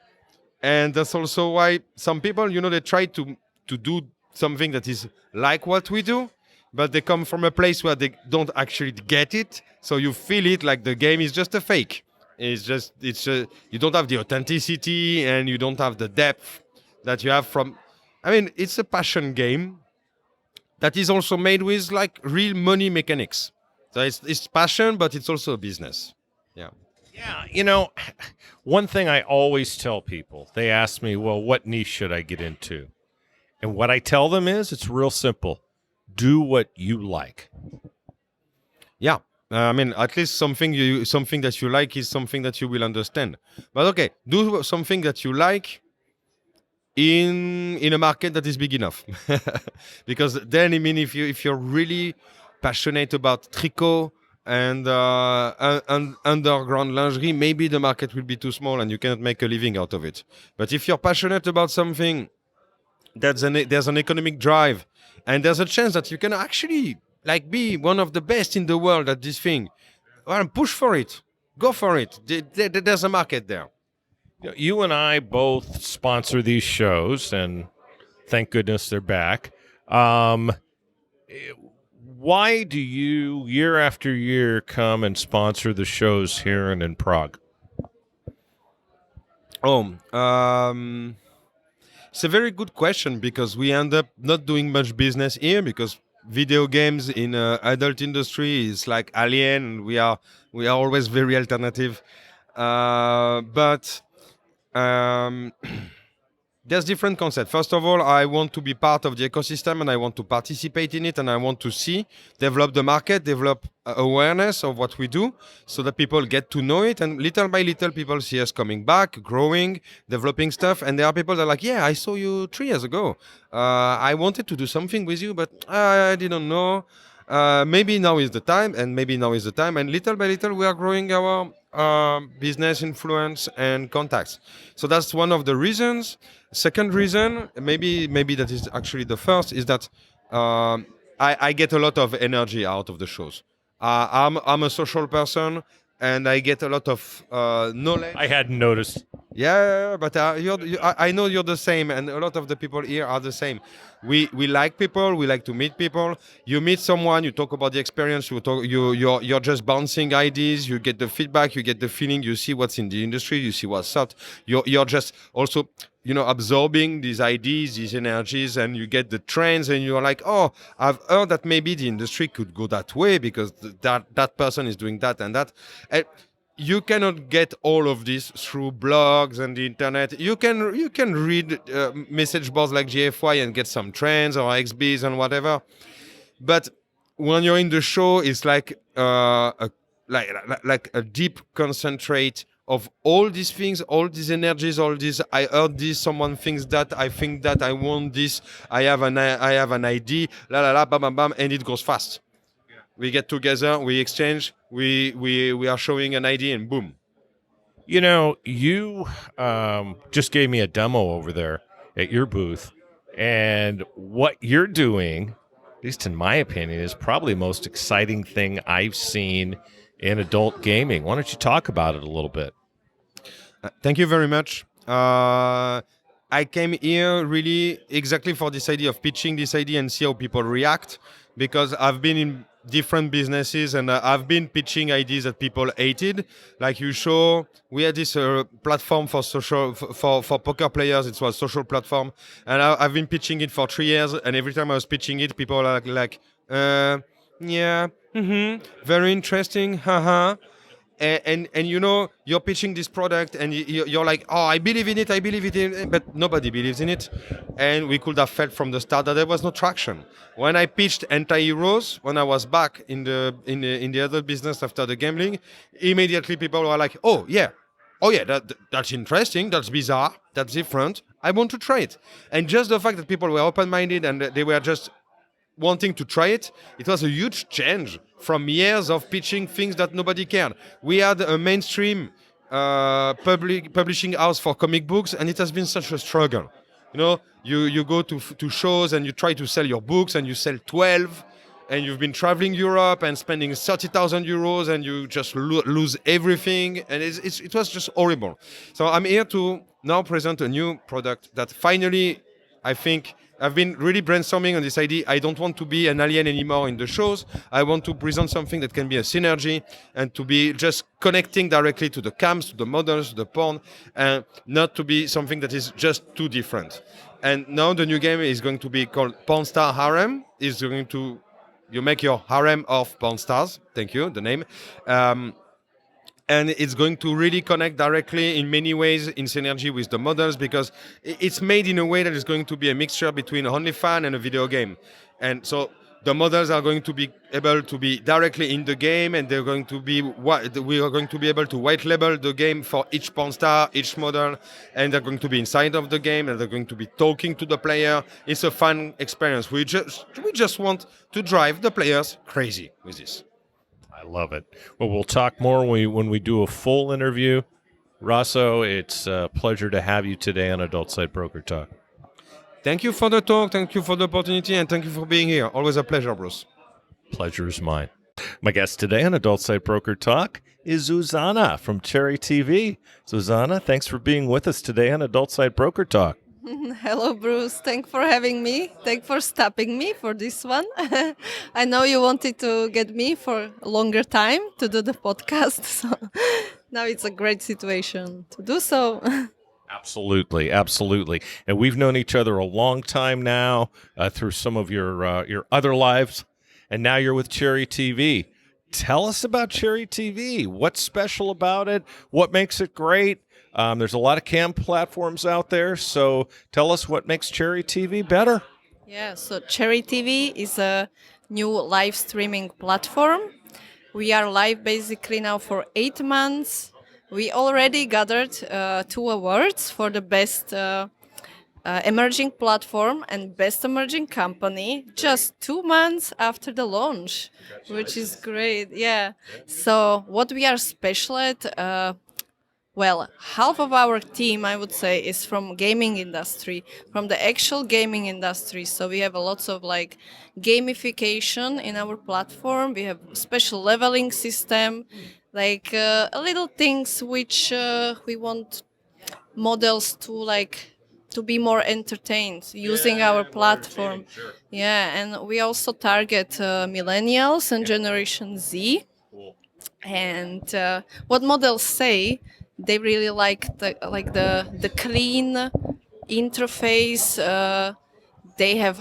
and that's also why some people, they try to do something that is like what we do, but they come from a place where they don't actually get it, so you feel it like the game is just a fake. You don't have the authenticity and you don't have the depth that you have from. I mean, it's a passion game that is also made with like real money mechanics. So it's passion, but it's also a business. Yeah. Yeah, one thing I always tell people, they ask me, well, what niche should I get into? And what I tell them is, it's real simple. Do what you like. Yeah. I mean, at least something that you like is something that you will understand. But okay, do something that you like in a market that is big enough, because then, I mean, if you're really passionate about tricot and underground lingerie, maybe the market will be too small and you cannot make a living out of it. But if you're passionate about something, there's an economic drive, and there's a chance that you can actually like be one of the best in the world at this thing. Well, push for it, go for it. There's a market there. You and I both sponsor these shows, and thank goodness they're back. Why do you, year after year, come and sponsor the shows here and in Prague? It's a very good question, because we end up not doing much business here because video games in adult industry is like alien, and we are always very alternative. But there's different concepts. First of all, I want to be part of the ecosystem, and I want to participate in it, and I want to develop the market, develop awareness of what we do, so that people get to know it, and little by little people see us coming back, growing, developing stuff. And there are people that are like, yeah, I saw you 3 years ago. I wanted to do something with you, but I didn't know. Maybe now is the time, and maybe now is the time, and little by little we are growing our business influence and contacts. So that's one of the reasons. Second reason, maybe that is actually the first, is that I get a lot of energy out of the shows. I'm a social person, and I get a lot of knowledge. I hadn't noticed. Yeah, but I know you're the same, and a lot of the people here are the same. We like people. We like to meet people. You meet someone, you talk about the experience. You're just bouncing ideas. You get the feedback. You get the feeling. You see what's in the industry. You see what's up. You're just also absorbing these ideas, these energies, and you get the trends, and you're like, oh, I've heard that maybe the industry could go that way because that person is doing that and that. And you cannot get all of this through blogs and the internet. You can read message boards like GFY and get some trends or XBs and whatever. But when you're in the show, it's like like a deep concentrate of all these things, all these energies, all these. I heard this. Someone thinks that. I think that. I want this. I have an idea. La la la. Bam bam bam, and it goes fast. We get together, we exchange, we are showing an idea, and boom. You just gave me a demo over there at your booth, and what you're doing, at least in my opinion, is probably the most exciting thing I've seen in adult gaming. Why don't you talk about it a little bit? Thank you very much. I came here really exactly for this idea of pitching this idea and see how people react, because I've been in different businesses and I've been pitching ideas that people hated. Like you show, we had this platform for social for poker players. It was a social platform, and I've been pitching it for 3 years. And every time I was pitching it, people are like, yeah, very interesting, haha. And you're pitching this product and you're like, oh, I believe in it, but nobody believes in it. And we could have felt from the start that there was no traction. When I pitched Anti-Heroes, when I was back in the other business after the gambling, immediately people were like, oh yeah, that's interesting, that's bizarre, that's different, I want to try it. And just the fact that people were open-minded and they were just wanting to try it, it was a huge change from years of pitching things that nobody cared. We had a mainstream publishing house for comic books, and it has been such a struggle. You go to shows and you try to sell your books, and you sell 12, and you've been traveling Europe and spending 30,000 euros, and you just lose everything, and it was just horrible. So I'm here to now present a new product that finally, I think, I've been really brainstorming on this idea. I don't want to be an alien anymore in the shows. I want to present something that can be a synergy and to be just connecting directly to the cams, to the models, to the porn, and not to be something that is just too different. And now the new game is going to be called Porn Star Harem. You make your harem of porn stars. Thank you, the name. And it's going to really connect directly in many ways in synergy with the models, because it's made in a way that is going to be a mixture between OnlyFans and a video game. And so the models are going to be able to be directly in the game, and we are going to be able to white label the game for each porn star, each model, and they're going to be inside of the game, and they're going to be talking to the player. It's a fun experience. We just want to drive the players crazy with this. I love it. Well, we'll talk more when we do a full interview. Rosso, it's a pleasure to have you today on Adult Site Broker Talk. Thank you for the talk, thank you for the opportunity, and thank you for being here. Always a pleasure, Bruce. Pleasure is mine. My guest today on Adult Site Broker Talk is Zuzana from Cherry TV. Zuzana, thanks for being with us today on Adult Site Broker Talk. Hello, Bruce. Thanks for having me. Thanks for stopping me for this one. I know you wanted to get me for a longer time to do the podcast, so now it's a great situation to do so. Absolutely, absolutely. And we've known each other a long time now through some of your other lives, and now you're with Cherry TV. Tell us about Cherry TV. What's special about it? What makes it great? There's a lot of cam platforms out there, so tell us what makes Cherry TV better. Yeah, so Cherry TV is a new live streaming platform. We are live basically now for 8 months. We already gathered 2 awards for the best emerging platform and best emerging company just 2 months after the launch, which is great. Yeah. So what we are special at, well, half of our team, I would say, is from gaming industry, from the actual gaming industry. So we have a lots of like gamification in our platform. We have special leveling system, like little things which we want models to like to be more entertained using our platform. Yeah, and we also target millennials and Generation Z. And what models say, they really like the clean interface. They have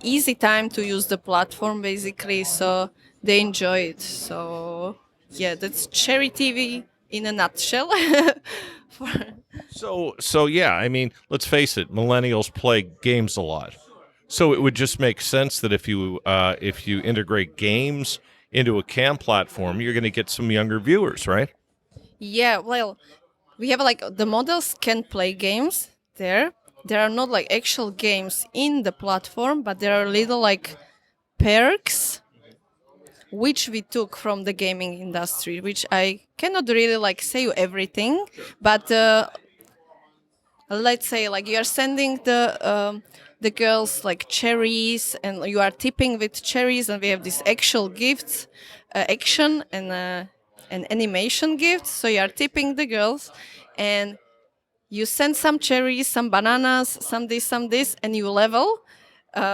easy time to use the platform basically, so they enjoy it. So yeah, that's Cherry TV in a nutshell. For, So yeah, I mean, let's face it, millennials play games a lot. So it would just make sense that if you integrate games into a cam platform, you're going to get some younger viewers, right? yeah, well, we have like the models can play games there. There are not like actual games in the platform, but there are little like perks which we took from the gaming industry, which I cannot really like say you everything, but let's say like you are sending the girls like cherries, and you are tipping with cherries, and we have these actual gifts, action and animation gifts. So you are tipping the girls, and you send some cherries, some bananas, some this, and you level.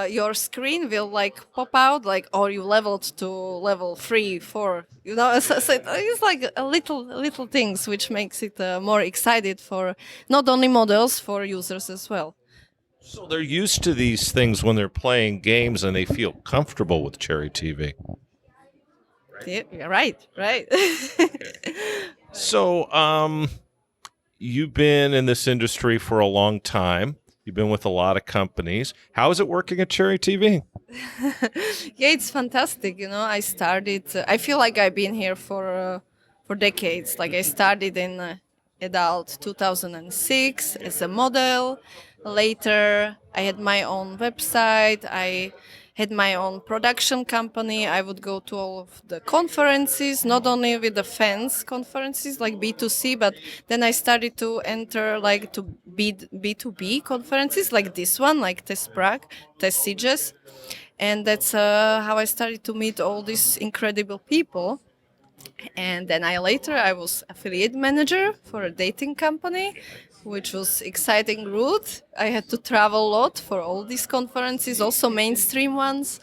Your screen will like pop out like, or you leveled to level 3, 4. You know, so it's like a little things which makes it more excited for not only models, for users as well. So they're used to these things when they're playing games and they feel comfortable with Cherry TV. Yeah, right. So, you've been in this industry for a long time. You've been with a lot of companies. How is it working at Cherry TV? Yeah, it's fantastic. You know, I started. I feel like I've been here for decades. Like I started in adult 2006 as a model. Later, I had my own website. I had my own production company. I would go to all of the conferences, not only with the fans conferences like B2C, but then I started to enter like to B2B conferences like this one, like TES Prague, TES Sieges. And that's how I started to meet all these incredible people. And then I was affiliate manager for a dating company, which was exciting route. I had to travel a lot for all these conferences, also mainstream ones,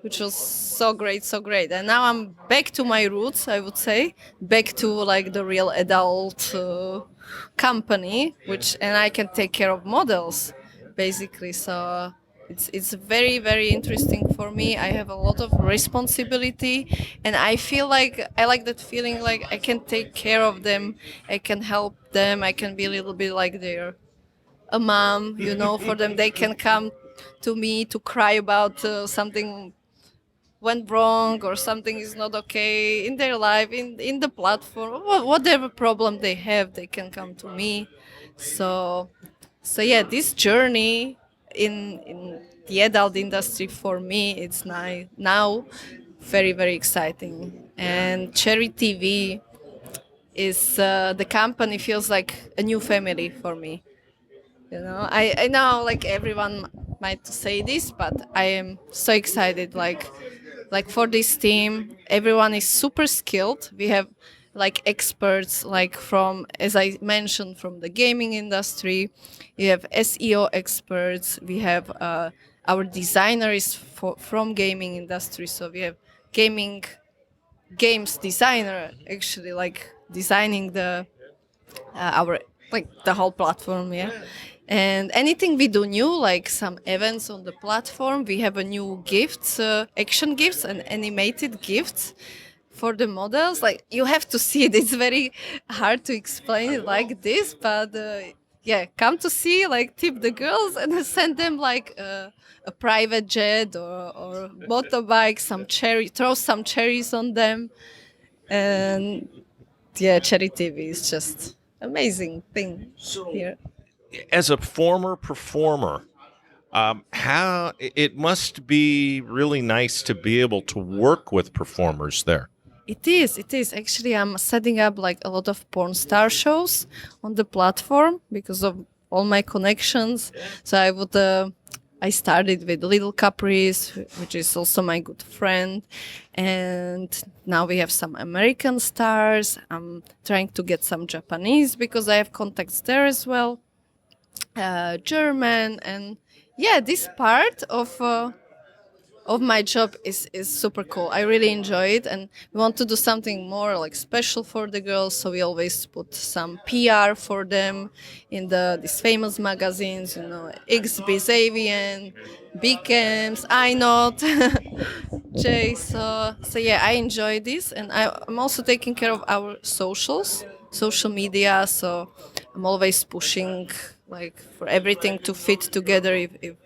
which was so great, so great. And now I'm back to my roots, I would say, back to like the real adult company, and I can take care of models, basically. So it's very very interesting for me. I have a lot of responsibility, and I feel like I like that feeling like I can take care of them, I can help them, I can be a little bit like their a mom, you know, for them. They can come to me to cry about something went wrong or something is not okay in their life, in the platform, whatever problem they have, they can come to me. So yeah, this journey in the adult industry for me, it's now very very exciting. And Cherry TV is the company feels like a new family for me. You know, I know like everyone might say this, but I am so excited. Like for this team, everyone is super skilled. We have like experts, like from, as I mentioned, from the gaming industry. You have SEO experts. We have our designer is from gaming industry, so we have games designer actually like designing the our like the whole platform, yeah. And anything we do new, like some events on the platform, we have a new gifts, action gifts and animated gifts for the models. Like you have to see it. It's very hard to explain it like this, but yeah, come to see, like tip the girls and send them like a private jet or motorbike, throw some cherries on them, and yeah, Cherry TV is just amazing thing here. as a former performer, how it must be really nice to be able to work with performers there. It is. It is. Actually, I'm setting up like a lot of porn star shows on the platform because of all my connections. So I started with Little Caprice, which is also my good friend. And now we have some American stars. I'm trying to get some Japanese because I have contacts there as well. German. And yeah, this part of my job is super cool. I really enjoy it, and we want to do something more like special for the girls. So we always put some PR for them in these famous magazines, XB Xavian, Beacons, I Not, Jay. So yeah, I enjoy this, and I'm also taking care of our social media. So I'm always pushing like for everything to fit together. If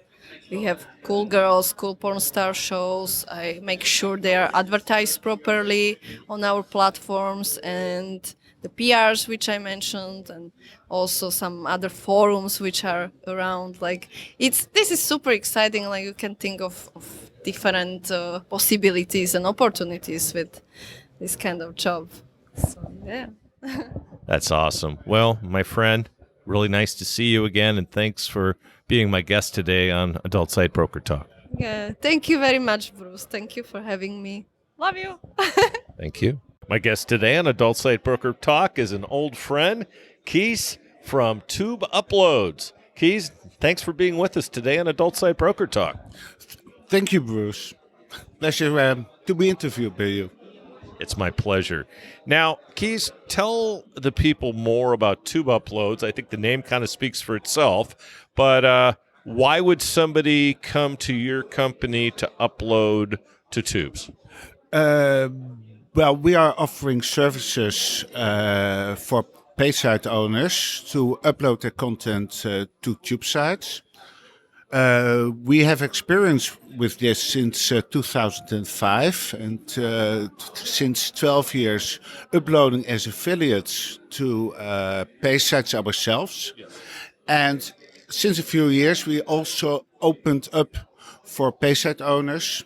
we have cool girls, cool porn star shows. I make sure they are advertised properly on our platforms, and the PRs which I mentioned, and also some other forums which are around. Like this is super exciting. Like you can think of different possibilities and opportunities with this kind of job. So yeah. That's awesome. Well, my friend, really nice to see you again, and thanks for being my guest today on Adult Site Broker Talk. Yeah. Thank you very much, Bruce. Thank you for having me. Love you. Thank you. My guest today on Adult Site Broker Talk is an old friend, Kees from Tube Uploads. Kees, thanks for being with us today on Adult Site Broker Talk. Thank you, Bruce. Pleasure to be interviewed by you. It's my pleasure. Now, Kees, tell the people more about Tube Uploads. I think the name kind of speaks for itself, but why would somebody come to your company to upload to Tubes? Well, we are offering services for page site owners to upload their content to Tube sites. We have experience with this since 2005 and since 12 years uploading as affiliates to page sites ourselves. And since a few years, we also opened up for page site owners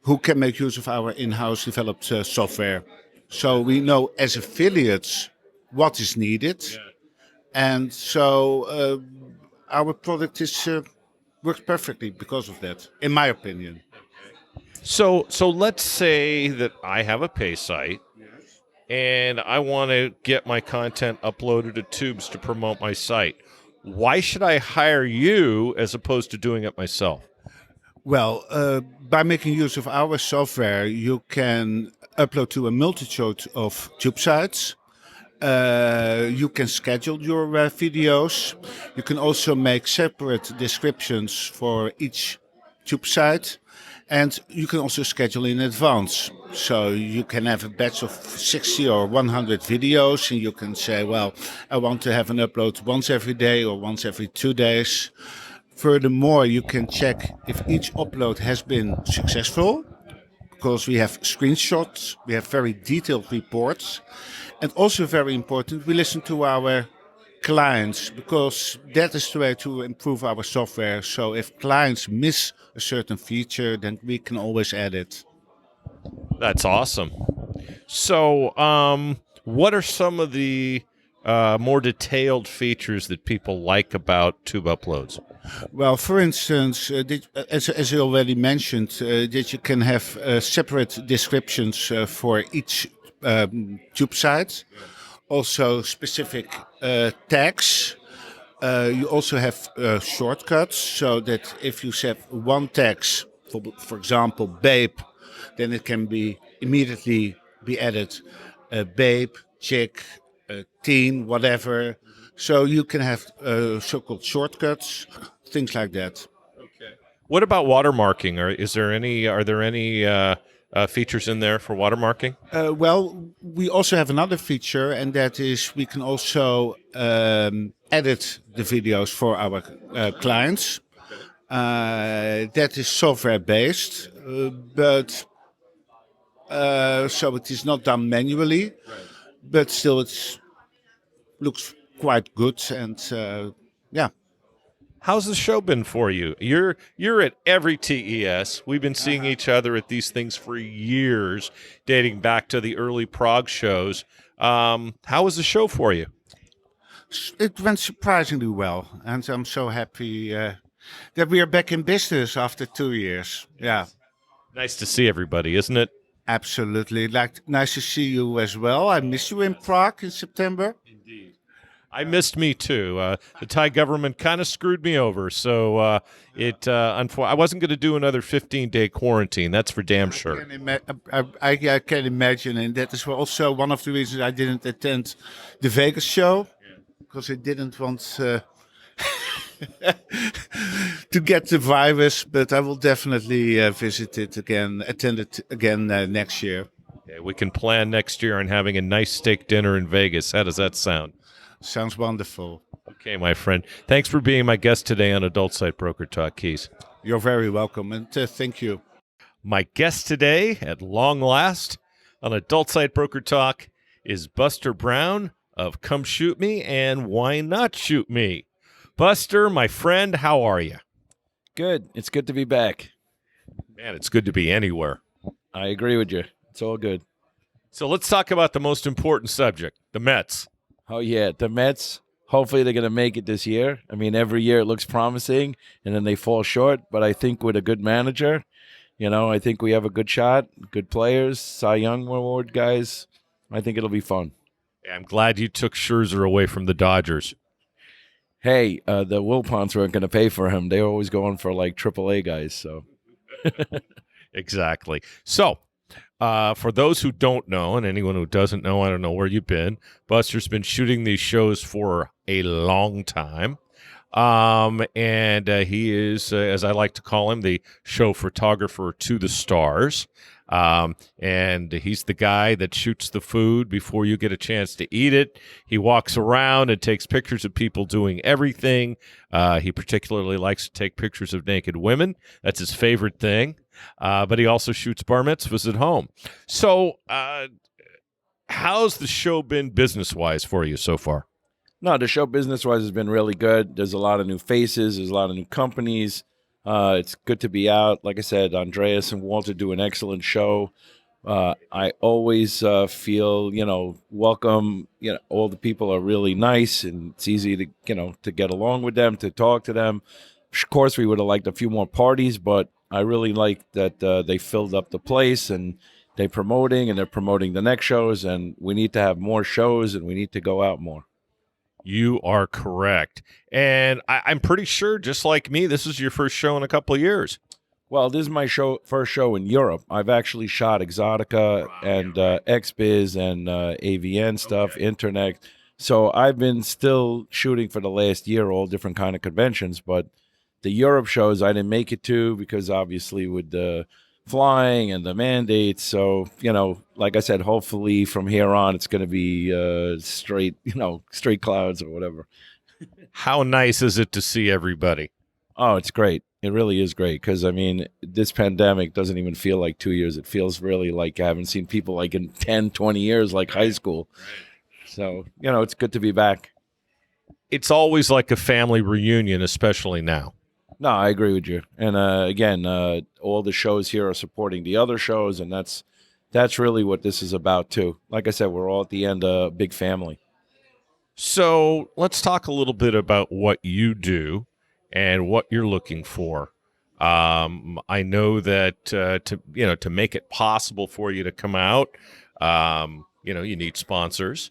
who can make use of our in-house developed software. So we know as affiliates what is needed. And so our product works perfectly because of that, in my opinion. So let's say that I have a pay site and I want to get my content uploaded to Tubes to promote my site. Why should I hire you as opposed to doing it myself? Well, by making use of our software, you can upload to a multitude of Tube sites. You can schedule your videos. You can also make separate descriptions for each Tube site. And you can also schedule in advance. So you can have a batch of 60 or 100 videos, and you can say, well, I want to have an upload once every day or once every 2 days. Furthermore, you can check if each upload has been successful, because we have screenshots, we have very detailed reports. And also very important, we listen to our clients, because that is the way to improve our software. So if clients miss a certain feature, then we can always add it. That's awesome. So what are some of the more detailed features that people like about Tube Uploads? Well, for instance, as I already mentioned, that you can have separate descriptions for each Tube site. Also specific tags. You also have shortcuts, so that if you set one tag, for example, babe, then it can be immediately be added babe, chick, teen, whatever. So you can have so-called shortcuts, things like that. What about watermarking? Are there any features in there for watermarking? Well, we also have another feature, and that is we can also edit the videos for our clients. That is software based, but so it is not done manually, but still it looks quite good, and Yeah. How's the show been for you? You're at every TES. We've been seeing each other at these things for years, dating back to the early Prague shows. How was the show for you? It went surprisingly well, and I'm so happy that we are back in business after 2 years. Yeah, Nice to see everybody, isn't it? absolutely. Nice to see you as well. I missed you in Prague in September. I missed me too. The Thai government kind of screwed me over, so I wasn't going to do another 15-day quarantine. That's for damn sure. I can imagine, and that is also one of the reasons I didn't attend the Vegas show, because I didn't want to get the virus. But I will definitely visit it again, attend it again next year. Okay, we can plan next year on having a nice steak dinner in Vegas. How does that sound? Sounds wonderful. Okay, my friend. Thanks for being my guest today on Adult Site Broker Talk, Keys. You're very welcome, and thank you. My guest today, at long last, on Adult Site Broker Talk is Buster Brown of Come Shoot Me and Why Not Shoot Me. Buster, my friend, how are you? Good. It's good to be back. Man, it's good to be anywhere. I agree with you. It's all good. So let's talk about the most important subject, the Mets. Oh, yeah. The Mets, hopefully they're going to make it this year. I mean, every year it looks promising, and then they fall short. But I think with a good manager, I think we have a good shot, good players, Cy Young Award guys. I think it'll be fun. I'm glad you took Scherzer away from the Dodgers. Hey, the Wilpons weren't going to pay for him. They're always going for like AAA guys. So Exactly. So, for those who don't know, and anyone who doesn't know, I don't know where you've been. Buster's been shooting these shows for a long time. And he is, as I like to call him, the show photographer to the stars. And he's the guy that shoots the food before you get a chance to eat it. He walks around and takes pictures of people doing everything. He particularly likes to take pictures of naked women. That's his favorite thing. But he also shoots bar mitzvahs at home. So, how's the show been business-wise for you so far? No, the show business-wise has been really good. There's a lot of new faces. There's a lot of new companies. It's good to be out. Like I said, Andreas and Walter do an excellent show. I always feel, welcome. All the people are really nice, and it's easy to get along with them, to talk to them. Of course, we would have liked a few more parties, but I really like that they filled up the place, and they're promoting the next shows, and we need to have more shows, and we need to go out more. You are correct. And I'm pretty sure, just like me, this is your first show in a couple of years. Well, this is my first show in Europe. I've actually shot Exotica and XBiz and AVN stuff, Internet. So I've been still shooting for the last year, all different kind of conventions. But the Europe shows I didn't make it to because obviously with the flying and the mandates. So, like I said, hopefully from here on, it's going to be straight clouds or whatever. How nice is it to see everybody? Oh, it's great. It really is great because, this pandemic doesn't even feel like 2 years. It feels really like I haven't seen people like in 10, 20 years, like high school. So, it's good to be back. It's always like a family reunion, especially now. No, I agree with you. And again, all the shows here are supporting the other shows, and that's really what this is about too. Like I said, we're all at the end a big family. So let's talk a little bit about what you do and what you're looking for. I know that to make it possible for you to come out, you need sponsors,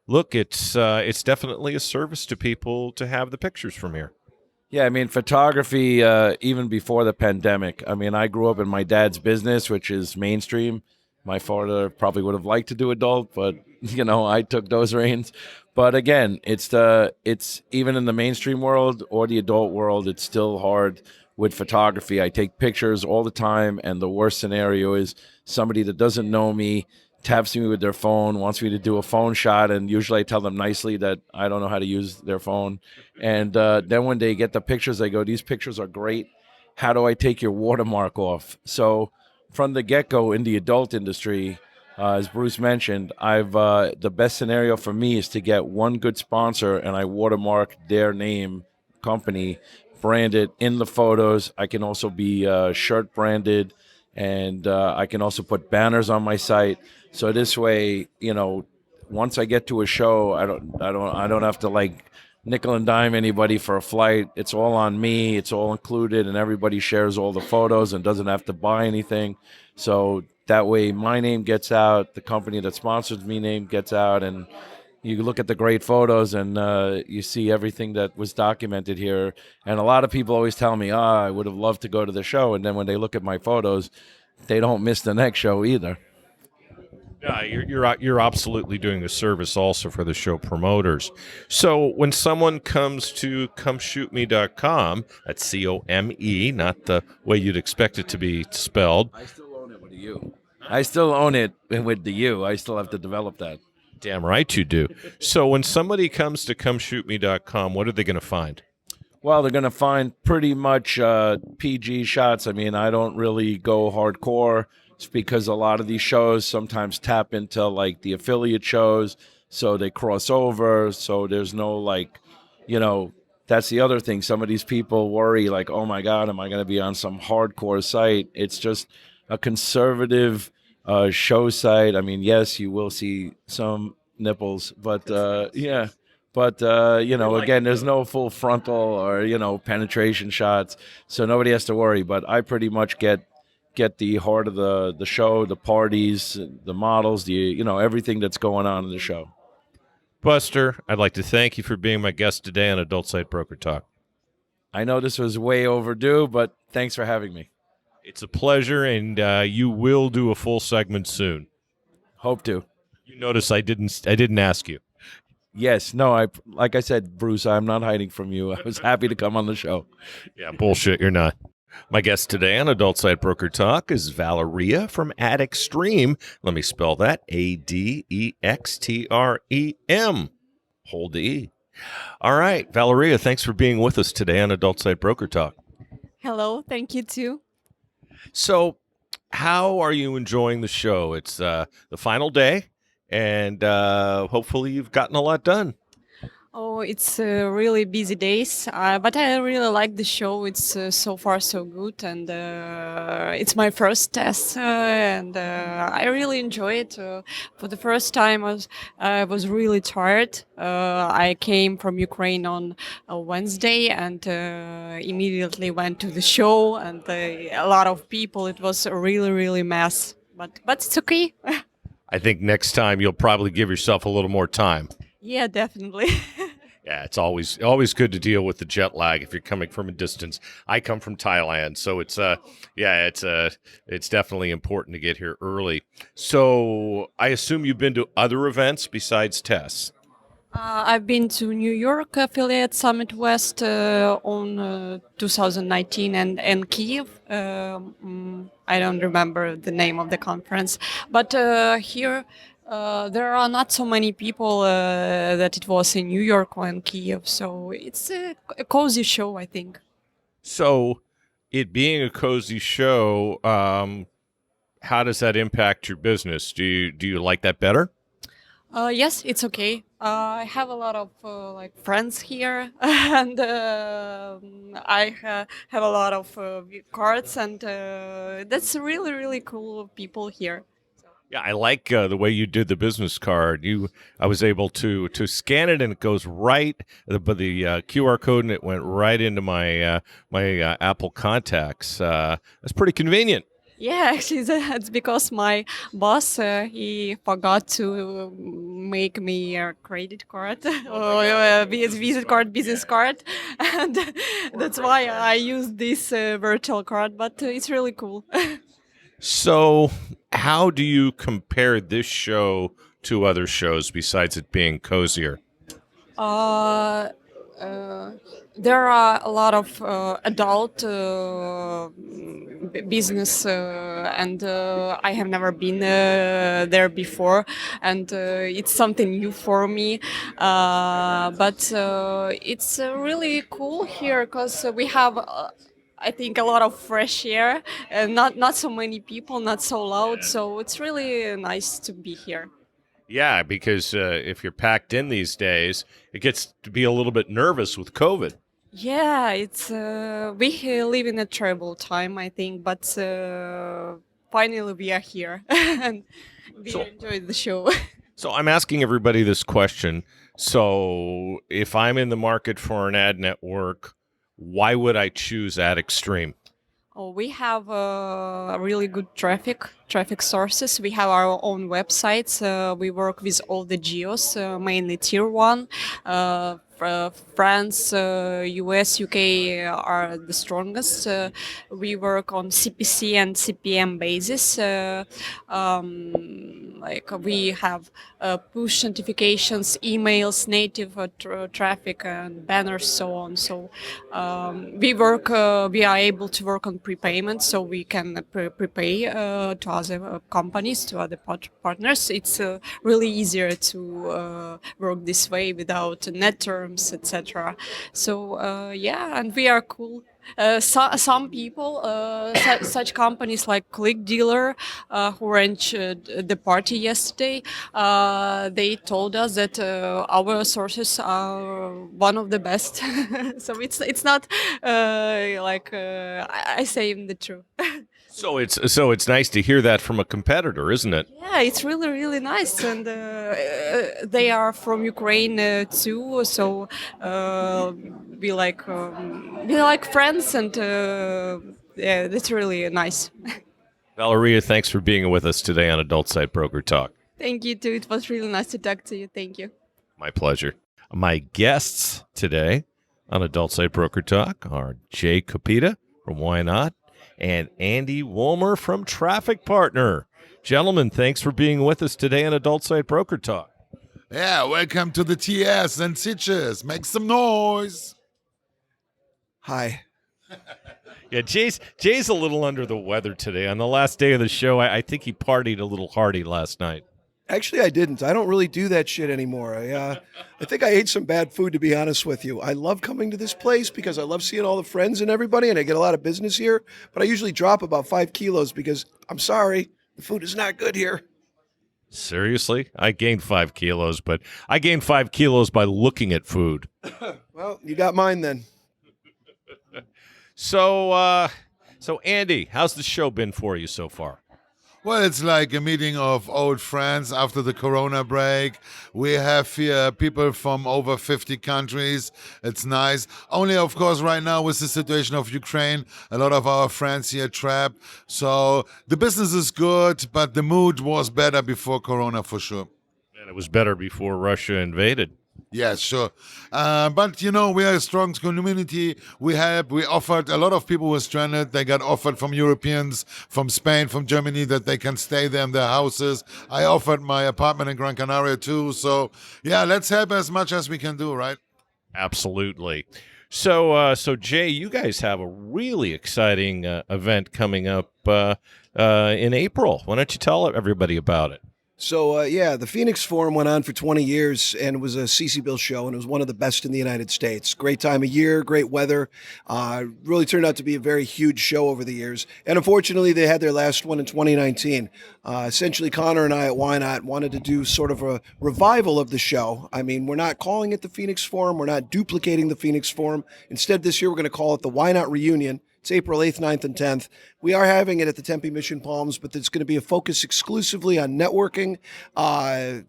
Look, it's definitely a service to people to have the pictures from here. Yeah, photography, even before the pandemic. I grew up in my dad's business, which is mainstream. My father probably would have liked to do adult, but I took those reins. But again, it's even in the mainstream world or the adult world, it's still hard with photography. I take pictures all the time, and the worst scenario is somebody that doesn't know me taps me with their phone, wants me to do a phone shot, and usually I tell them nicely that I don't know how to use their phone. And then when they get the pictures, I go, these pictures are great. How do I take your watermark off? So from the get-go in the adult industry, As Bruce mentioned, I've the best scenario for me is to get one good sponsor and I watermark their name, company, branded in the photos. I can also be shirt branded, and I can also put banners on my site. So this way, once I get to a show, I don't have to like nickel and dime anybody for a flight. It's all on me. It's all included, and everybody shares all the photos and doesn't have to buy anything. So that way, my name gets out, the company that sponsors me name gets out, and you look at the great photos and you see everything that was documented here. And a lot of people always tell me, I would have loved to go to the show. And then when they look at my photos, they don't miss the next show either. Yeah, you're absolutely doing a service also for the show promoters. So when someone comes to comeshootme.com, that's COME, not the way you'd expect it to be spelled. I still own it with the U. I still own it with the U. I still have to develop that. Damn right you do. So when somebody comes to comeshootme.com, what are they going to find? Well, they're going to find pretty much PG shots. I mean, I don't really go hardcore. It's because a lot of these shows sometimes tap into like the affiliate shows, so they cross over. So there's no like, that's the other thing. Some of these people worry like, oh my God, am I going to be on some hardcore site? It's just a conservative show site. I mean, yes, you will see some nipples, but yeah. But, again, there's no full frontal or, penetration shots, so nobody has to worry. But I pretty much get the heart of the show, the parties, the models, everything that's going on in the show. Buster, I'd like to thank you for being my guest today on Adult Site Broker Talk. I know this was way overdue, but thanks for having me. It's a pleasure, and you will do a full segment soon. Hope to. You notice I didn't ask you. Yes, no, like I said, Bruce, I'm not hiding from you. I was happy to come on the show. Yeah, bullshit, you're not. My guest today on Adult Site Broker Talk is Valeria from AdExtreme. Let me spell that, ADEXTREM. Hold the E. All right, Valeria, thanks for being with us today on Adult Site Broker Talk. Hello, thank you too. So, how are you enjoying the show? It's the final day, and hopefully you've gotten a lot done. Oh, it's really busy days, but I really like the show. It's so far so good, and it's my first test, and I really enjoy it. For the first time, I was really tired. I came from Ukraine on a Wednesday, and immediately went to the show, and a lot of people. It was a really mess, but it's okay. I think next time you'll probably give yourself a little more time. Yeah, definitely. Yeah, it's always good to deal with the jet lag if you're coming from a distance. I come from Thailand, so it's definitely important to get here early. So I assume you've been to other events besides TES. I've been to New York Affiliate Summit West on 2019 and Kiev. I don't remember the name of the conference, but here. There are not so many people that it was in New York or in Kiev, so it's a cozy show, I think. So, it being a cozy show, how does that impact your business? Do you like that better? Yes, it's okay. I have a lot of friends here, and I have a lot of cards, and that's really cool people here. Yeah, I like the way you did the business card. I was able to scan it, and it goes right, the QR code, and it went right into my Apple contacts. That's pretty convenient. Yeah, actually, that's because my boss he forgot to make me a credit card or a visit card, business card, and that's why I use this virtual card. But it's really cool. So, how do you compare this show to other shows besides it being cozier? There are a lot of adult business, and I have never been there before, and it's something new for me. But it's really cool here because we have. I think a lot of fresh air and not so many people, not so loud. So it's really nice to be here. Yeah, because if you're packed in these days, it gets to be a little bit nervous with COVID. Yeah, it's we live in a terrible time, I think, but finally we are here and we enjoyed the show. So I'm asking everybody this question. So if I'm in the market for an ad network, why would I choose Ad Extreme? Oh, we have really good traffic sources. We have our own websites. We work with all the geos, mainly tier one. France, US, UK are the strongest. We work on CPC and CPM basis. Like we have push notifications, emails, native traffic, and banners, so on. So we are able to work on prepayment, so we can prepay to other companies, to other partners. It's really easier to work this way without net terms, etc. So yeah, and we are cool. Some people, such companies like Click Dealer, who arranged the party yesterday, they told us that our sources are one of the best. So it's not I say the truth. So it's nice to hear that from a competitor, isn't it? Yeah, it's really nice, and they are from Ukraine too. So we like friends, and yeah, that's really nice. Valeria, thanks for being with us today on Adult Site Broker Talk. Thank you too. It was really nice to talk to you. Thank you. My pleasure. My guests today on Adult Site Broker Talk are Jay Capita from Why Not and Andy Woolmer from Traffic Partner. Gentlemen, thanks for being with us today on Adult Site Broker Talk. Yeah, welcome to the TES and Sitches. Make some noise. Hi. Yeah, Jay's a little under the weather today. On the last day of the show, I think he partied a little hardy last night. Actually, I didn't. I don't really do that shit anymore. I think I ate some bad food, to be honest with you. I love coming to this place because I love seeing all the friends and everybody, and I get a lot of business here. But I usually drop about 5 kilos because, I'm sorry, the food is not good here. Seriously? I gained 5 kilos, but I gained 5 kilos by looking at food. Well, you got mine then. So Andy, how's the show been for you so far? Well, it's like a meeting of old friends after the Corona break. We have here people from over 50 countries. It's nice. Only, of course, right now with the situation of Ukraine, a lot of our friends here trapped. So the business is good, but the mood was better before Corona for sure. And it was better before Russia invaded. Yes, sure. But, you know, we are a strong community. We offered, a lot of people were stranded. They got offered from Europeans, from Spain, from Germany, that they can stay there in their houses. I offered my apartment in Gran Canaria too. So, yeah, let's help as much as we can do, right? Absolutely. So Jay, you guys have a really exciting event coming up in April. Why don't you tell everybody about it? So, yeah, the Phoenix Forum went on for 20 years and was a CC Bill show, and it was one of the best in the United States. Great time of year, great weather. Really turned out to be a very huge show over the years. And unfortunately, they had their last one in 2019. Essentially, Connor and I at Why Not wanted to do sort of a revival of the show. I mean, we're not calling it the Phoenix Forum. We're not duplicating the Phoenix Forum. Instead, this year, we're going to call it the Why Not Reunion. It's April 8th, 9th, and 10th. We are having it at the Tempe Mission Palms, but it's going to be a focus exclusively on networking,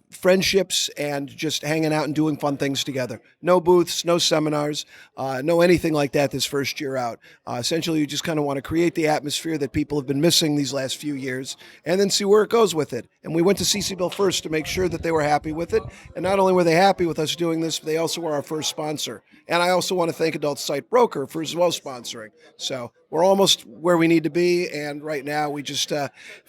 friendships, and just hanging out and doing fun things together. No booths, no seminars, no anything like that this first year out. Essentially, you just kind of want to create the atmosphere that people have been missing these last few years and then see where it goes with it. And we went to CC Bill first to make sure that they were happy with it. And not only were they happy with us doing this, but they also were our first sponsor. And I also want to thank Adult Site Broker for as well sponsoring. So we're almost where we need to be, and right now we just,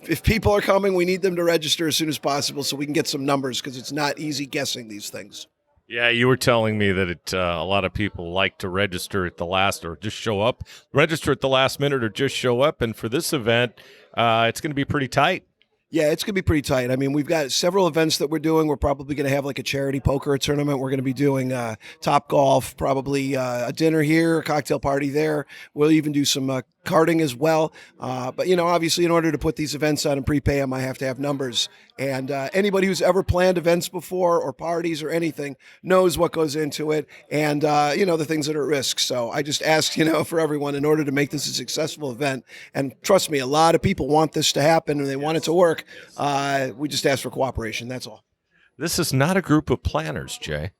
if people are coming, we need them to register as soon as possible so we can get some numbers, because it's not easy guessing these things. Yeah, you were telling me that a lot of people like to register at the last, or just show up, register at the last minute or just show up, and for this event, it's going to be pretty tight. Yeah, it's going to be pretty tight. I mean, we've got several events that we're doing. We're probably going to have like a charity poker tournament. We're going to be doing Top Golf, probably a dinner here, a cocktail party there. We'll even do some karting as well. But, obviously, in order to put these events on and prepay them, I have to have numbers. And anybody who's ever planned events before or parties or anything knows what goes into it and, the things that are at risk. So I just ask, for everyone in order to make this a successful event. And trust me, a lot of people want this to happen and they want it to work. We just ask for cooperation. That's all. This is not a group of planners, Jay.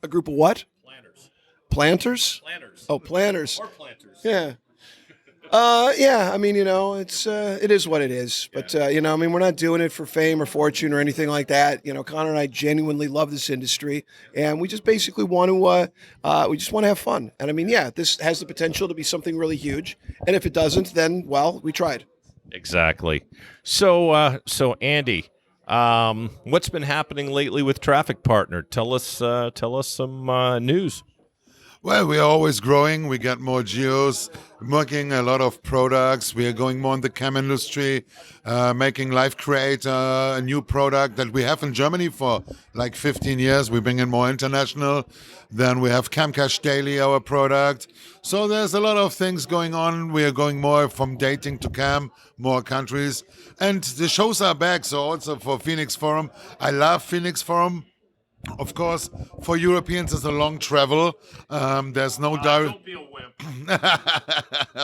A group of what? Planners. Planters? Planners. Oh, planners. Or planters. Yeah. I mean, it is what it is. But, we're not doing it for fame or fortune or anything like that. Connor and I genuinely love this industry, and we just basically want to, we just want to have fun. And I mean, this has the potential to be something really huge. And if it doesn't, then, well, we tried. Exactly. So Andy, what's been happening lately with Traffic Partner? Tell us some news. Well, we are always growing. We got more geos, making a lot of products. We are going more in the cam industry, making Live Creator, a new product that we have in Germany for like 15 years. We bring in more international. Then we have Camcache Daily, our product. So there's a lot of things going on. We are going more from dating to cam, more countries. And the shows are back. So also for Phoenix Forum, I love Phoenix Forum. Of course, for Europeans, it's a long travel. There's no direct. Don't be a wimp.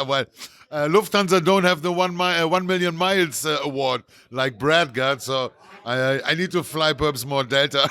Well, Lufthansa don't have the 1 million miles award like Brad got, so I need to fly perhaps more Delta.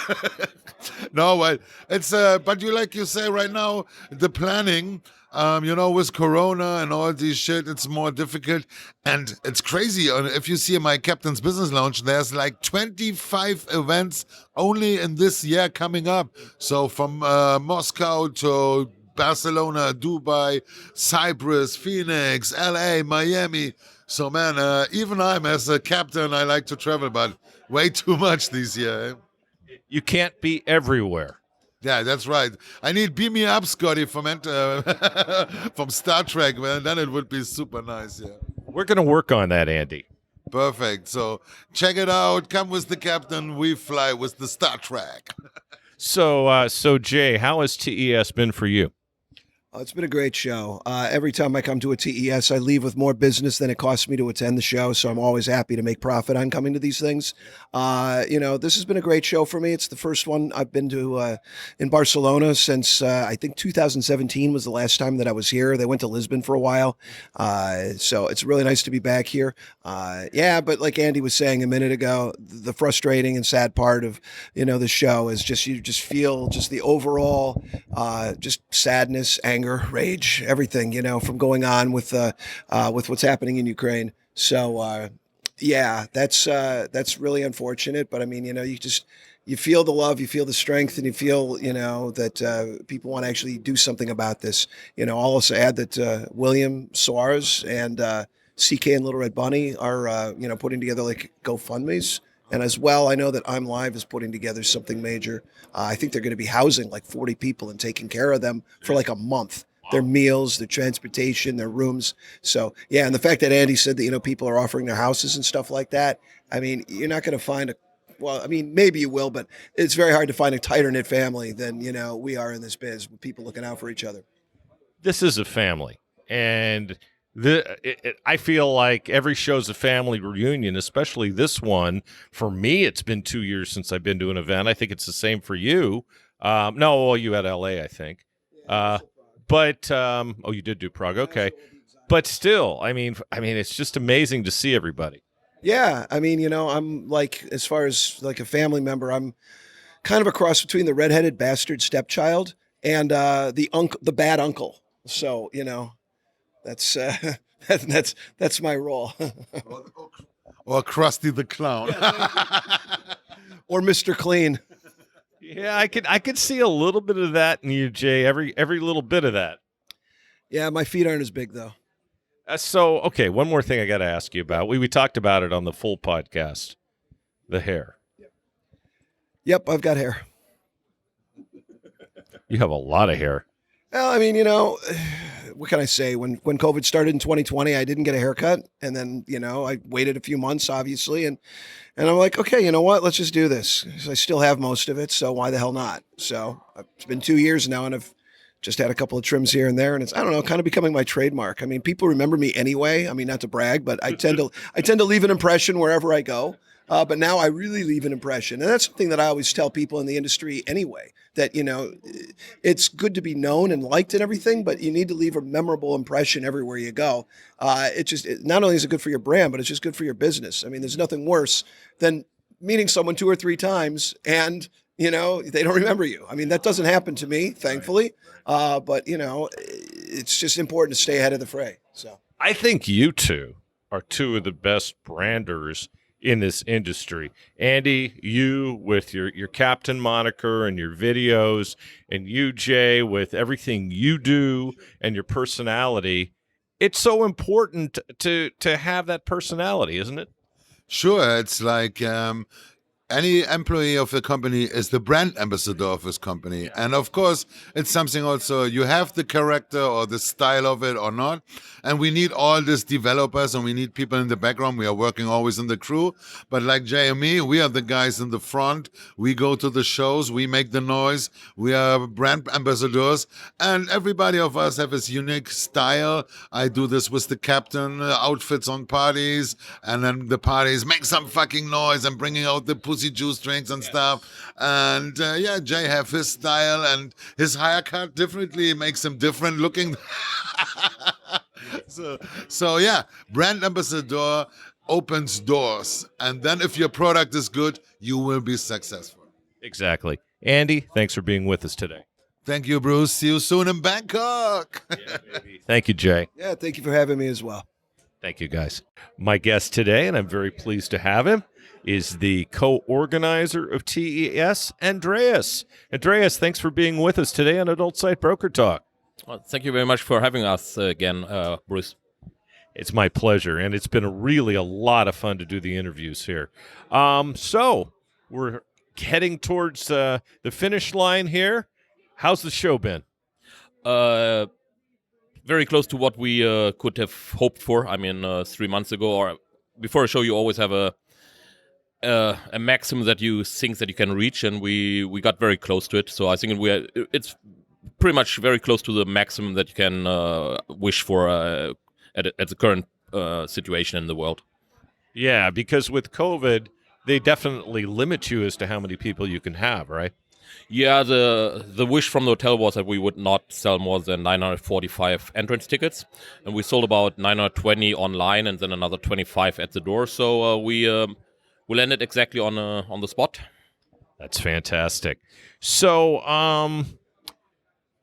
No, well, it's but like you say right now, the planning. With Corona and all this shit, it's more difficult. And it's crazy. If you see my Captain's Business Lounge, there's like 25 events only in this year coming up. So from Moscow to Barcelona, Dubai, Cyprus, Phoenix, LA, Miami. So, man, even I'm as a captain, I like to travel, but way too much this year. You can't be everywhere. Yeah, that's right. I need Beam Me Up, Scotty, from from Star Trek, man. Then it would be super nice, yeah. We're going to work on that, Andy. Perfect. So check it out. Come with the captain. We fly with the Star Trek. So Jay, how has TES been for you? It's been a great show. Every time I come to a TES, I leave with more business than it costs me to attend the show, so I'm always happy to make profit on coming to these things. This has been a great show for me. It's the first one I've been to in Barcelona since I think 2017 was the last time that I was here. They went to Lisbon for a while, so it's really nice to be back here. But like Andy was saying a minute ago, the frustrating and sad part of the show is just you just feel just the overall just sadness, anger, rage, everything, from going on with what's happening in Ukraine. So, that's really unfortunate. But I mean, you feel the love, you feel the strength, and you feel, that people want to actually do something about this. I'll also add that William Soares and CK and Little Red Bunny are, putting together like GoFundMes. And as well, I know that I'm Live is putting together something major. I think they're going to be housing like 40 people and taking care of them for like a month. Their meals, their transportation, their rooms. So, and the fact that Andy said that, people are offering their houses and stuff like that. I mean, you're not going to find maybe you will, but it's very hard to find a tighter knit family than, we are in this biz with people looking out for each other. This is a family. And I feel like every show's a family reunion, especially this one. For me, it's been 2 years since I've been to an event. I think it's the same for you. You had LA, I think. You did do Prague. Okay. But still, I mean, it's just amazing to see everybody. Yeah. I mean, I'm like, as far as like a family member, I'm kind of a cross between the redheaded bastard stepchild and the bad uncle. So, that's my role. Or Krusty the Clown. Or Mr. Clean. Yeah, I could see a little bit of that in you, Jay. Every little bit of that. Yeah, my feet aren't as big though. Okay, one more thing I got to ask you about. We talked about it on the full podcast. The hair. Yep, I've got hair. You have a lot of hair. Well, I mean, what can I say? When COVID started in 2020, I didn't get a haircut, and then I waited a few months, obviously, and I'm like, okay, you know what? Let's just do this. 'Cause I still have most of it, so why the hell not? So it's been 2 years now, and I've just had a couple of trims here and there, and it's, I don't know, kind of becoming my trademark. I mean, people remember me anyway. I mean, not to brag, but I tend to leave an impression wherever I go. But now I really leave an impression, and that's something that I always tell people in the industry anyway. That it's good to be known and liked and everything, but you need to leave a memorable impression everywhere you go. Not only is it good for your brand, but it's just good for your business. I mean, there's nothing worse than meeting someone 2 or 3 times and they don't remember you. I mean, that doesn't happen to me, thankfully. But it's just important to stay ahead of the fray. So I think you two are two of the best branders in this industry. Andy, you with your captain moniker and your videos, and you, Jay, with everything you do and your personality. It's so important to have that personality, isn't it? Sure, it's like any employee of the company is the brand ambassador of his company. And of course, it's something also, you have the character or the style of it or not. And we need all these developers and we need people in the background. We are working always in the crew. But like Jay and me, we are the guys in the front. We go to the shows. We make the noise. We are brand ambassadors. And everybody of us have his unique style. I do this with the captain, outfits on parties. And then the parties make some fucking noise and bringing out the pussy juice drinks and stuff. And Jay have his style, and his haircut definitely makes him different looking. So yeah, brand ambassador opens doors, and then if your product is good, you will be successful. Exactly. Andy, thanks for being with us today. Thank you, Bruce. See you soon in Bangkok. Thank you, Jay. Yeah, thank you for having me as well. Thank you, guys. My guest today, and I'm very pleased to have him, is the co-organizer of TES, Andreas. Andreas, thanks for being with us today on Adult Site Broker Talk. Well, thank you very much for having us again, Bruce. It's my pleasure, and it's been a lot of fun to do the interviews here. So we're heading towards the finish line here. How's the show been? Very close to what we could have hoped for. I mean, 3 months ago, or before a show, you always have a maximum that you think that you can reach, and we got very close to it. So I think it's pretty much very close to the maximum that you can wish for at the current situation in the world. Yeah, because with COVID, they definitely limit you as to how many people you can have, right? Yeah, the wish from the hotel was that we would not sell more than 945 entrance tickets, and we sold about 920 online, and then another 25 at the door. So we landed exactly on the spot. That's fantastic. So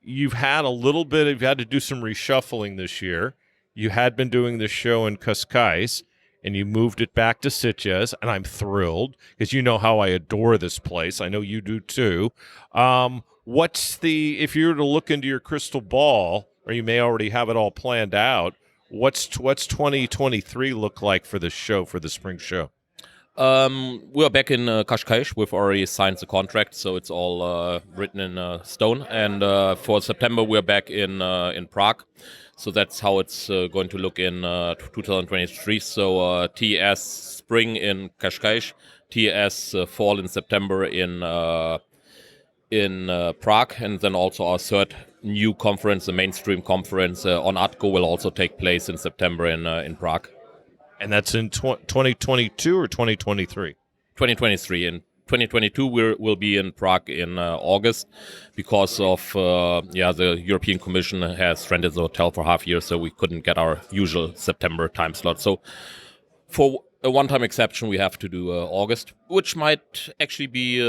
you've had to do some reshuffling this year. You had been doing this show in Cascais, and you moved it back to Sitges, and I'm thrilled because you know how I adore this place. I know you do too. If you were to look into your crystal ball, or you may already have it all planned out, what's 2023 look like for this show, for the spring show? We are back in Cascais. We've already signed the contract, so it's all written in stone. And for September, we're back in Prague. So that's how it's going to look in 2023. So TES spring in Cascais, TES fall in September in Prague, and then also our third new conference, the mainstream conference on ATCO, will also take place in September in Prague. And that's in 2022 or 2023? 2023. In 2022, we'll be in Prague in August because of the European Commission has rented the hotel for half a year, so we couldn't get our usual September time slot. So for a one-time exception, we have to do August, which might actually be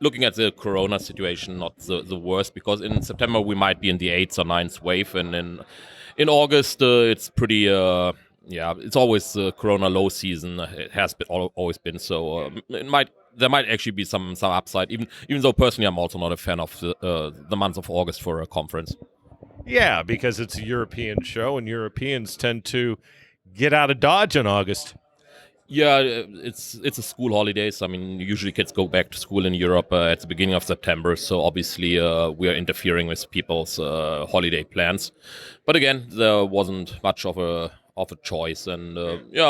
looking at the corona situation, not the worst, because in September we might be in the 8th or 9th wave, and in August it's pretty... it's always Corona low season. It has always been. So there might actually be some upside. Even though personally I'm also not a fan of the month of August for a conference. Yeah, because it's a European show, and Europeans tend to get out of Dodge in August. Yeah, it's a school holidays. I mean, usually kids go back to school in Europe at the beginning of September, so obviously we are interfering with people's holiday plans. But again, there wasn't much of a choice, and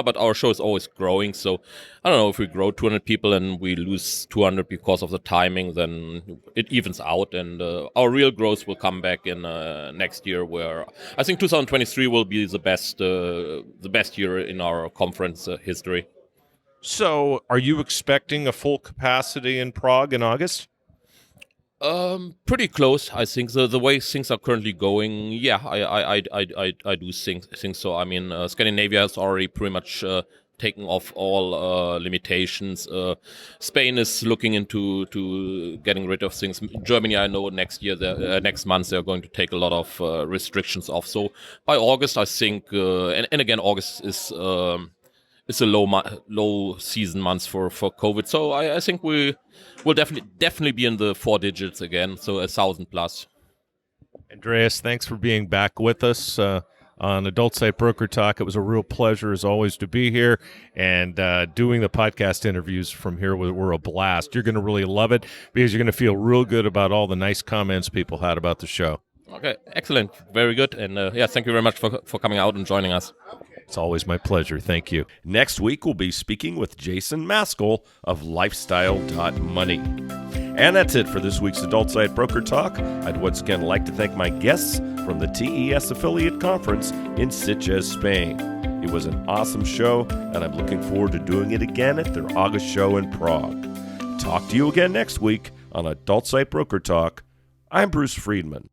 but our show is always growing. So I don't know, if we grow 200 people and we lose 200 because of the timing, then it evens out, and our real growth will come back in next year, where I think 2023 will be the best year in our conference history. So, are you expecting a full capacity in Prague in August? Pretty close. I think the way things are currently going, yeah, I do think so. I mean, Scandinavia has already pretty much taken off all limitations. Spain is looking into getting rid of things. Germany, I know next month they're going to take a lot of restrictions off. So by August, I think, and again, August is a low season month for COVID. So I think we will definitely be in the 4 digits again, so 1,000 plus. Andreas, thanks for being back with us on Adult Site Broker Talk. It was a real pleasure, as always, to be here, and doing the podcast interviews from here were a blast. You're going to really love it because you're going to feel real good about all the nice comments people had about the show. Okay, excellent. Very good. And thank you very much for coming out and joining us. It's always my pleasure. Thank you. Next week, we'll be speaking with Jason Maskell of Lifestyle.money. And that's it for this week's Adult Site Broker Talk. I'd once again like to thank my guests from the TES Affiliate Conference in Sitges, Spain. It was an awesome show, and I'm looking forward to doing it again at their August show in Prague. Talk to you again next week on Adult Site Broker Talk. I'm Bruce Friedman.